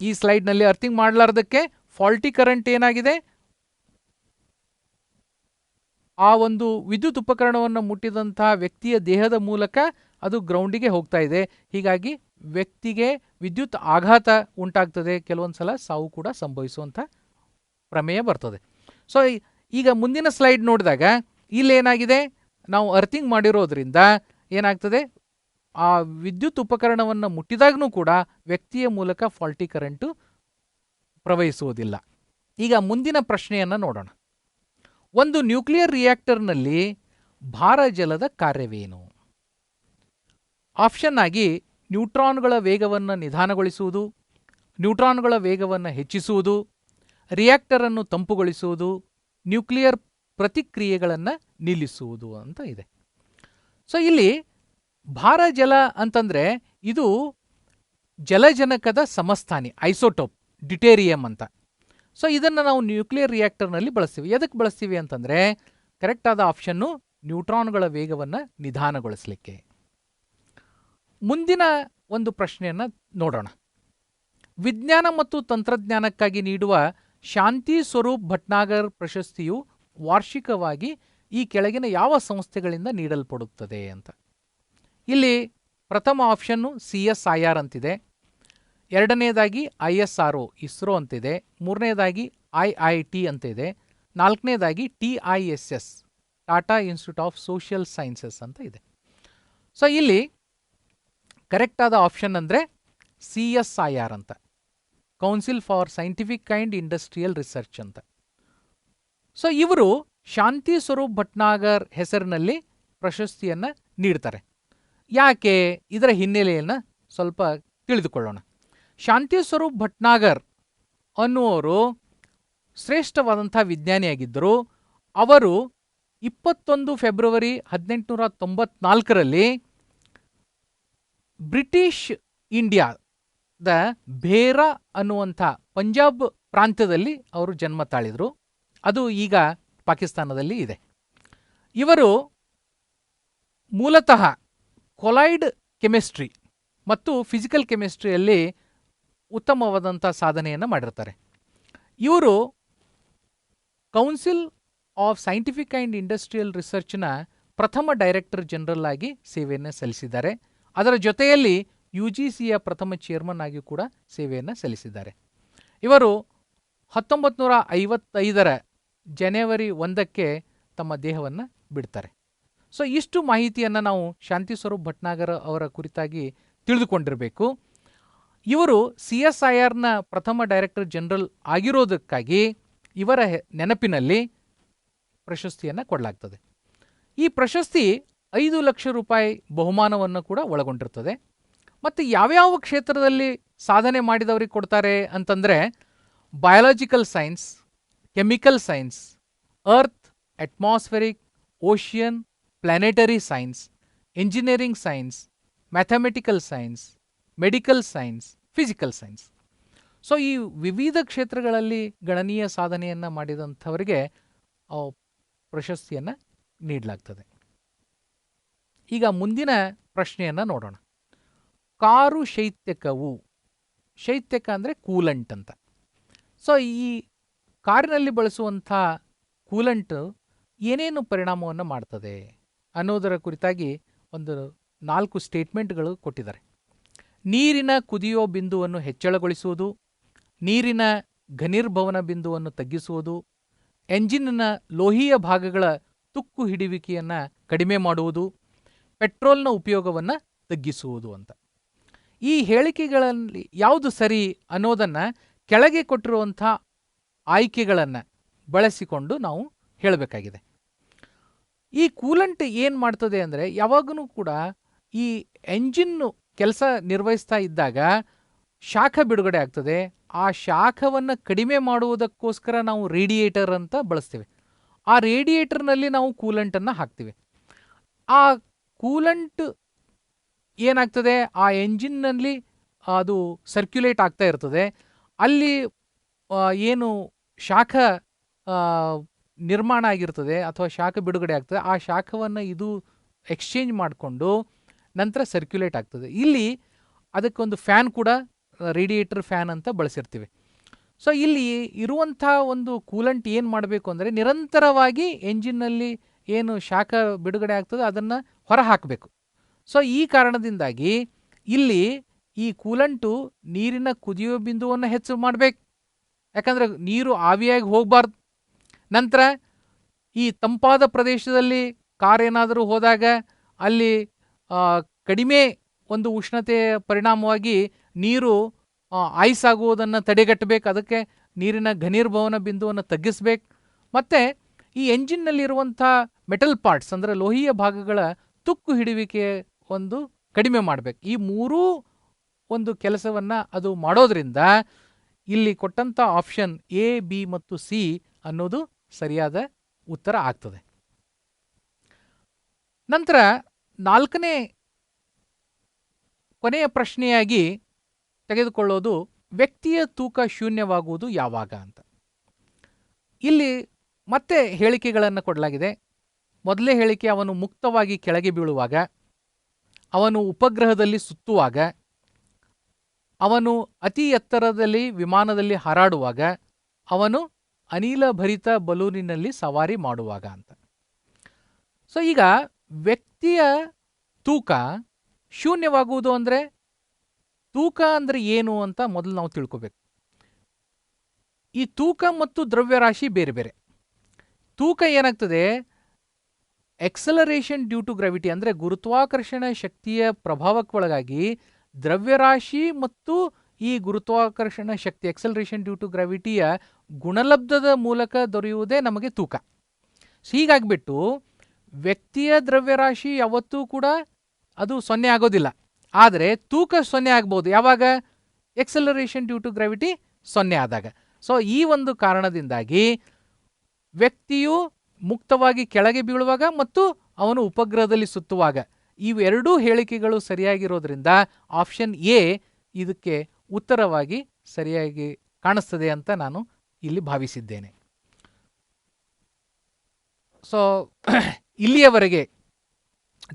ಈ ಸ್ಲೈಡ್ನಲ್ಲಿ ಅರ್ಥಿಂಗ್ ಮಾಡಲಾರ್ದಕ್ಕೆ ಫಾಲ್ಟಿ ಕರೆಂಟ್ ಏನಾಗಿದೆ, ಆ ಒಂದು ವಿದ್ಯುತ್ ಉಪಕರಣವನ್ನು ಮುಟ್ಟಿದಂಥ ವ್ಯಕ್ತಿಯ ದೇಹದ ಮೂಲಕ ಅದು ಗ್ರೌಂಡಿಗೆ ಹೋಗ್ತಾ ಇದೆ. ಹೀಗಾಗಿ ವ್ಯಕ್ತಿಗೆ ವಿದ್ಯುತ್ ಆಘಾತ ಉಂಟಾಗ್ತದೆ, ಕೆಲವೊಂದು ಸಲ ಸಾವು ಕೂಡ ಸಂಭವಿಸುವಂಥ ಪ್ರಮೇಯ ಬರ್ತದೆ. ಸೊ ಈಗ ಮುಂದಿನ ಸ್ಲೈಡ್ ನೋಡಿದಾಗ ಇಲ್ಲೇನಾಗಿದೆ, ನಾವು ಅರ್ಥಿಂಗ್ ಮಾಡಿರೋದ್ರಿಂದ ಏನಾಗ್ತದೆ, ಆ ವಿದ್ಯುತ್ ಉಪಕರಣವನ್ನು ಮುಟ್ಟಿದಾಗೂ ಕೂಡ ವ್ಯಕ್ತಿಯ ಮೂಲಕ ಫಾಲ್ಟಿ ಕರೆಂಟು ಪ್ರವಹಿಸುವುದಿಲ್ಲ. ಈಗ ಮುಂದಿನ ಪ್ರಶ್ನೆಯನ್ನು ನೋಡೋಣ. ಒಂದು ನ್ಯೂಕ್ಲಿಯರ್ ರಿಯಾಕ್ಟರ್ನಲ್ಲಿ ಭಾರಜಲದ ಕಾರ್ಯವೇನು? ಆಪ್ಷನ್ ಆಗಿ ನ್ಯೂಟ್ರಾನ್ಗಳ ವೇಗವನ್ನು ನಿಧಾನಗೊಳಿಸುವುದು, ನ್ಯೂಟ್ರಾನ್ಗಳ ವೇಗವನ್ನು ಹೆಚ್ಚಿಸುವುದು, ರಿಯಾಕ್ಟರನ್ನು ತಂಪುಗೊಳಿಸುವುದು, ನ್ಯೂಕ್ಲಿಯರ್ ಪ್ರತಿಕ್ರಿಯೆಗಳನ್ನು ನಿಲ್ಲಿಸುವುದು ಅಂತ ಇದೆ. ಸೊ ಇಲ್ಲಿ ಭಾರಜಲ ಅಂತಂದರೆ ಇದು ಜಲಜನಕದ ಸಮಸ್ಥಾನಿ, ಐಸೋಟೋಪ್, ಡ್ಯೂಟೇರಿಯಂ ಅಂತ. ಸೊ ಇದನ್ನು ನಾವು ನ್ಯೂಕ್ಲಿಯರ್ ರಿಯಾಕ್ಟರ್ನಲ್ಲಿ ಬಳಸ್ತೀವಿ. ಎದಕ್ಕೆ ಬಳಸ್ತೀವಿ ಅಂತಂದರೆ, ಕರೆಕ್ಟಾದ ಆಪ್ಷನ್ನು ನ್ಯೂಟ್ರಾನ್ಗಳ ವೇಗವನ್ನು ನಿಧಾನಗೊಳಿಸಲಿಕ್ಕೆ. ಮುಂದಿನ ಒಂದು ಪ್ರಶ್ನೆಯನ್ನು ನೋಡೋಣ. ವಿಜ್ಞಾನ ಮತ್ತು ತಂತ್ರಜ್ಞಾನಕ್ಕಾಗಿ ನೀಡುವ ಶಾಂತಿ ಸ್ವರೂಪ್ ಭಟ್ನಾಗರ್ ಪ್ರಶಸ್ತಿಯು ವಾರ್ಷಿಕವಾಗಿ ಈ ಕೆಳಗಿನ ಯಾವ ಸಂಸ್ಥೆಗಳಿಂದ ನೀಡಲ್ಪಡುತ್ತದೆ ಅಂತ. ಇಲ್ಲಿ ಪ್ರಥಮ ಆಪ್ಷನ್ನು CSIR ಅಂತಿದೆ, ಎರಡನೇದಾಗಿ ISRO ಇಸ್ರೋ ಅಂತಿದೆ, ಮೂರನೇದಾಗಿ IIT ಅಂತಿದೆ, ನಾಲ್ಕನೇದಾಗಿ TISS Tata Institute of Social Sciences ಅಂತ ಇದೆ. ಸೊ ಇಲ್ಲಿ ಕರೆಕ್ಟಾದ ಆಪ್ಷನ್ ಅಂದರೆ CSIR ಅಂತ, Council for Scientific and Industrial Research ಅಂತ. ಸೊ ಇವರು ಶಾಂತಿ ಸ್ವರೂಪ್ ಭಟ್ನಾಗರ್ ಹೆಸರಿನಲ್ಲಿ ಪ್ರಶಸ್ತಿಯನ್ನು ನೀಡ್ತಾರೆ. ಯಾಕೆ? ಇದರ ಹಿನ್ನೆಲೆಯನ್ನು ಸ್ವಲ್ಪ ತಿಳಿದುಕೊಳ್ಳೋಣ. ಶಾಂತಿ ಸ್ವರೂಪ್ ಭಟ್ನಾಗರ್ ಅನ್ನುವರು ಶ್ರೇಷ್ಠವಾದಂಥ ವಿಜ್ಞಾನಿಯಾಗಿದ್ದರು. ಅವರು 21 ಫೆಬ್ರವರಿ 1894ರಲ್ಲಿ ಬ್ರಿಟಿಷ್ ಇಂಡಿಯಾ ದ ಭೇರಾ ಅನ್ನುವಂಥ ಪಂಜಾಬ್ ಪ್ರಾಂತ್ಯದಲ್ಲಿ ಅವರು ಜನ್ಮ ತಾಳಿದ್ರು. ಅದು ಈಗ ಪಾಕಿಸ್ತಾನದಲ್ಲಿ ಇದೆ. ಇವರು ಮೂಲತಃ ಕೊಲೈಡ್ ಕೆಮಿಸ್ಟ್ರಿ ಮತ್ತು ಫಿಸಿಕಲ್ ಕೆಮಿಸ್ಟ್ರಿಯಲ್ಲಿ ಉತ್ತಮವಾದಂಥ ಸಾಧನೆಯನ್ನು ಮಾಡಿರ್ತಾರೆ. ಇವರು council of scientific and industrial ರಿಸರ್ಚ್ನ ಪ್ರಥಮ ಡೈರೆಕ್ಟರ್ ಜನರಲ್ ಆಗಿ ಸೇವೆಯನ್ನು ಸಲ್ಲಿಸಿದ್ದಾರೆ. ಅದರ ಜೊತೆಯಲ್ಲಿ UGCಯ ಪ್ರಥಮ ಚೇರ್ಮನ್ ಆಗಿ ಕೂಡ ಸೇವೆಯನ್ನು ಸಲ್ಲಿಸಿದ್ದಾರೆ. ಇವರು 1955 ಜನವರಿ 1 ತಮ್ಮ ದೇಹವನ್ನು ಬಿಡ್ತಾರೆ. ಸೊ ಇಷ್ಟು ಮಾಹಿತಿಯನ್ನು ನಾವು ಶಾಂತಿ ಸ್ವರೂಪ್ ಭಟ್ನಾಗರ್ ಅವರ ಕುರಿತಾಗಿ ತಿಳಿದುಕೊಂಡಿರಬೇಕು. ಇವರು CSIRನ ಪ್ರಥಮ ಡೈರೆಕ್ಟರ್ ಜನರಲ್ ಆಗಿರೋದಕ್ಕಾಗಿ ಇವರ ನೆನಪಿನಲ್ಲಿ ಪ್ರಶಸ್ತಿಯನ್ನು ಕೊಡಲಾಗ್ತದೆ. ಈ ಪ್ರಶಸ್ತಿ 5 ಲಕ್ಷ ರೂಪಾಯಿ ಬಹುಮಾನವನ್ನು ಕೂಡ ಒಳಗೊಂಡಿರ್ತದೆ. ಮತ್ತು ಯಾವ್ಯಾವ ಕ್ಷೇತ್ರದಲ್ಲಿ ಸಾಧನೆ ಮಾಡಿದವರಿಗೆ ಕೊಡ್ತಾರೆ ಅಂತಂದರೆ biological science, chemical science, earth, atmospheric, ocean, planetary science, engineering science, mathematical science, medical science, physical science. So ಈ ವಿವಿಧ ಕ್ಷೇತ್ರಗಳಲ್ಲಿ ಗಣನೀಯ ಸಾಧನೆಯನ್ನು ಮಾಡಿದಂಥವರಿಗೆ ಪ್ರಶಸ್ತಿಯನ್ನು ನೀಡಲಾಗ್ತದೆ. ಈಗ ಮುಂದಿನ ಪ್ರಶ್ನೆಯನ್ನು ನೋಡೋಣ. ಕಾರು ಶೈತ್ಯಕವು, ಶೈತ್ಯಕ ಅಂದರೆ ಕೂಲಂಟ್ ಅಂತ. ಸೊ ಈ ಕಾರಿನಲ್ಲಿ ಬಳಸುವಂಥ ಕೂಲಂಟ್ ಏನೇನು ಪರಿಣಾಮವನ್ನು ಮಾಡ್ತದೆ ಅನ್ನೋದರ ಕುರಿತಾಗಿ ಒಂದು 4 ಸ್ಟೇಟ್ಮೆಂಟ್ಗಳು ಕೊಟ್ಟಿದ್ದಾರೆ. ನೀರಿನ ಕುದಿಯೋ ಬಿಂದುವನ್ನು ಹೆಚ್ಚಳಗೊಳಿಸುವುದು, ನೀರಿನ ಘನೀರ್ಭವನ ಬಿಂದುವನ್ನು ತಗ್ಗಿಸುವುದು, ಎಂಜಿನ್ನ ಲೋಹೀಯ ಭಾಗಗಳ ತುಕ್ಕು ಹಿಡಿಯುವಿಕೆಯನ್ನು ಕಡಿಮೆ ಮಾಡುವುದು, ಪೆಟ್ರೋಲ್ನ ಉಪಯೋಗವನ್ನು ತಗ್ಗಿಸುವುದು ಅಂತ. ಈ ಹೇಳಿಕೆಗಳಲ್ಲಿ ಯಾವುದು ಸರಿ ಅನ್ನೋದನ್ನು ಕೆಳಗೆ ಕೊಟ್ಟಿರುವಂಥ ಆಯ್ಕೆಗಳನ್ನು ಬಳಸಿಕೊಂಡು ನಾವು ಹೇಳಬೇಕಾಗಿದೆ. ಈ ಕೂಲಂಟ್ ಏನು ಮಾಡ್ತದೆ ಅಂದರೆ ಯಾವಾಗಲೂ ಕೂಡ ಈ ಎಂಜಿನ್ನು ಕೆಲಸ ನಿರ್ವಹಿಸ್ತಾ ಇದ್ದಾಗ ಶಾಖ ಬಿಡುಗಡೆ ಆಗ್ತದೆ. ಆ ಶಾಖವನ್ನು ಕಡಿಮೆ ಮಾಡುವುದಕ್ಕೋಸ್ಕರ ನಾವು ರೇಡಿಯೇಟರ್ ಅಂತ ಬಳಸ್ತೀವಿ. ಆ ರೇಡಿಯೇಟರ್ನಲ್ಲಿ ನಾವು ಕೂಲಂಟನ್ನು ಹಾಕ್ತೀವಿ. ಆ ಕೂಲಂಟ್ ಏನಾಗ್ತದೆ, ಆ ಎಂಜಿನ್ನಲ್ಲಿ ಅದು ಸರ್ಕ್ಯುಲೇಟ್ ಆಗ್ತಾ ಇರ್ತದೆ. ಅಲ್ಲಿ ಏನು ಶಾಖ ನಿರ್ಮಾಣ ಆಗಿರ್ತದೆ ಅಥವಾ ಶಾಖ ಬಿಡುಗಡೆ ಆಗ್ತದೆ, ಆ ಶಾಖವನ್ನು ಇದು ಎಕ್ಸ್ಚೇಂಜ್ ಮಾಡಿಕೊಂಡು ನಂತರ ಸರ್ಕ್ಯುಲೇಟ್ ಆಗ್ತದೆ. ಇಲ್ಲಿ ಅದಕ್ಕೊಂದು ಫ್ಯಾನ್ ಕೂಡ ರೇಡಿಯೇಟರ್ ಫ್ಯಾನ್ ಅಂತ ಬಳಸಿರ್ತೀವಿ. ಸೊ ಇಲ್ಲಿ ಇರುವಂಥ ಒಂದು ಕೂಲಂಟ್ ಏನು ಮಾಡಬೇಕು ಅಂದರೆ ನಿರಂತರವಾಗಿ ಎಂಜಿನ್ನಲ್ಲಿ ಏನು ಶಾಖ ಬಿಡುಗಡೆ ಆಗ್ತದೆ ಅದನ್ನು ಹೊರ ಹಾಕಬೇಕು. ಸೊ ಈ ಕಾರಣದಿಂದಾಗಿ ಇಲ್ಲಿ ಈ ಕೂಲಂಟು ನೀರಿನ ಕುದಿಯೋ ಬಿಂದುವನ್ನು ಹೆಚ್ಚು ಮಾಡಬೇಕು. ಯಾಕಂದರೆ ನೀರು ಆವಿಯಾಗಿ ಹೋಗಬಾರ್ದು. ನಂತರ ಈ ತಂಪಾದ ಪ್ರದೇಶದಲ್ಲಿ ಕಾರ್ ಏನಾದರೂ ಹೋದಾಗ ಅಲ್ಲಿ ಕಡಿಮೆ ಒಂದು ಉಷ್ಣತೆಯ ಪರಿಣಾಮವಾಗಿ ನೀರು ಐಸ್ ಆಗುವುದನ್ನು ತಡೆಗಟ್ಟಬೇಕು. ಅದಕ್ಕೆ ನೀರಿನ ಘನೀರ್ಭವನ ಬಿಂದುವನ್ನು ತಗ್ಗಿಸ್ಬೇಕು. ಮತ್ತು ಈ ಎಂಜಿನ್ನಲ್ಲಿರುವಂಥ ಮೆಟಲ್ ಪಾರ್ಟ್ಸ್ ಅಂದರೆ ಲೋಹೀಯ ಭಾಗಗಳ ತುಕ್ಕು ಹಿಡಿಯುವಿಕೆ ಒಂದು ಕಡಿಮೆ ಮಾಡಬೇಕು. ಈ ಮೂರೂ ಒಂದು ಕೆಲಸವನ್ನು ಅದು ಮಾಡೋದ್ರಿಂದ ಇಲ್ಲಿ ಕೊಟ್ಟಂಥ ಆಪ್ಷನ್ A, B ಮತ್ತು C ಅನ್ನೋದು ಸರಿಯಾದ ಉತ್ತರ ಆಗ್ತದೆ. ನಂತರ 4ನೇ ಕೊನೆಯ ಪ್ರಶ್ನೆಯಾಗಿ ತೆಗೆದುಕೊಳ್ಳೋದು ವ್ಯಕ್ತಿಯ ತೂಕ ಶೂನ್ಯವಾಗುವುದು ಯಾವಾಗ ಅಂತ. ಇಲ್ಲಿ ಮತ್ತೆ ಹೇಳಿಕೆಗಳನ್ನು ಕೊಡಲಾಗಿದೆ. ಮೊದಲೇ ಹೇಳಿಕೆ, ಅವನು ಮುಕ್ತವಾಗಿ ಕೆಳಗೆ ಬೀಳುವಾಗ, ಅವನು ಉಪಗ್ರಹದಲ್ಲಿ ಸುತ್ತುವಾಗ, ಅವನು ಅತಿ ಎತ್ತರದಲ್ಲಿ ವಿಮಾನದಲ್ಲಿ ಹಾರಾಡುವಾಗ, ಅವನು ಅನಿಲ ಭರಿತ ಬಲೂನಿನಲ್ಲಿ ಸವಾರಿ ಮಾಡುವಾಗ ಅಂತ. ಸೊ ಈಗ ವ್ಯಕ್ತಿಯ ತೂಕ ಶೂನ್ಯವಾಗುವುದು ಅಂದರೆ ತೂಕ ಅಂದರೆ ಏನು ಅಂತ ಮೊದಲು ನಾವು ತಿಳ್ಕೋಬೇಕು. ಈ ತೂಕ ಮತ್ತು ದ್ರವ್ಯರಾಶಿ ಬೇರೆ ಬೇರೆ. ತೂಕ ಏನಾಗ್ತದೆ, ಎಕ್ಸಲರೇಷನ್ ಡ್ಯೂ ಟು ಗ್ರಾವಿಟಿ ಅಂದರೆ ಗುರುತ್ವಾಕರ್ಷಣ ಶಕ್ತಿಯ ಪ್ರಭಾವಕ್ಕೊಳಗಾಗಿ ದ್ರವ್ಯರಾಶಿ ಮತ್ತು ಈ ಗುರುತ್ವಾಕರ್ಷಣ ಶಕ್ತಿ ಎಕ್ಸಲರೇಷನ್ ಡ್ಯೂ ಟು ಗ್ರಾವಿಟಿಯ ಗುಣಲಬ್ಧದ ಮೂಲಕ ದೊರೆಯುವುದೇ ನಮಗೆ ತೂಕ. ಹೀಗಾಗಿಬಿಟ್ಟು ವ್ಯಕ್ತಿಯ ದ್ರವ್ಯರಾಶಿ ಯಾವತ್ತೂ ಕೂಡ ಅದು 0 ಆಗೋದಿಲ್ಲ. ಆದರೆ ತೂಕ 0 ಆಗ್ಬೋದು ಯಾವಾಗ, ಎಕ್ಸಲರೇಷನ್ ಡ್ಯೂ ಟು ಗ್ರಾವಿಟಿ 0 ಆದಾಗ. ಸೊ ಈ ಒಂದು ಕಾರಣದಿಂದಾಗಿ ವ್ಯಕ್ತಿಯು ಮುಕ್ತವಾಗಿ ಕೆಳಗೆ ಬೀಳುವಾಗ ಮತ್ತು ಅವನು ಉಪಗ್ರಹದಲ್ಲಿ ಸುತ್ತುವಾಗ ಇವೆರಡೂ ಹೇಳಿಕೆಗಳು ಸರಿಯಾಗಿರೋದ್ರಿಂದ ಆಪ್ಷನ್ A ಇದಕ್ಕೆ ಉತ್ತರವಾಗಿ ಸರಿಯಾಗಿ ಕಾಣಿಸ್ತದೆ ಅಂತ ನಾನು ಇಲ್ಲಿ ಭಾವಿಸಿದ್ದೇನೆ. ಸೊ ಇಲ್ಲಿಯವರೆಗೆ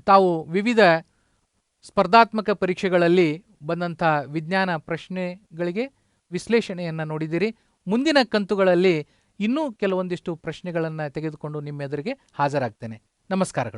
ತಾವು ವಿವಿಧ ಸ್ಪರ್ಧಾತ್ಮಕ ಪರೀಕ್ಷೆಗಳಲ್ಲಿ ಬಂದಂಥ ವಿಜ್ಞಾನ ಪ್ರಶ್ನೆಗಳಿಗೆ ವಿಶ್ಲೇಷಣೆಯನ್ನು ನೋಡಿದಿರಿ. ಮುಂದಿನ ಕಂತುಗಳಲ್ಲಿ ಇನ್ನೂ ಕೆಲವೊಂದಿಷ್ಟು ಪ್ರಶ್ನೆಗಳನ್ನು ತೆಗೆದುಕೊಂಡು ನಿಮ್ಮೆದುರಿಗೆ ಹಾಜರಾಗ್ತೇನೆ. ನಮಸ್ಕಾರಗಳು.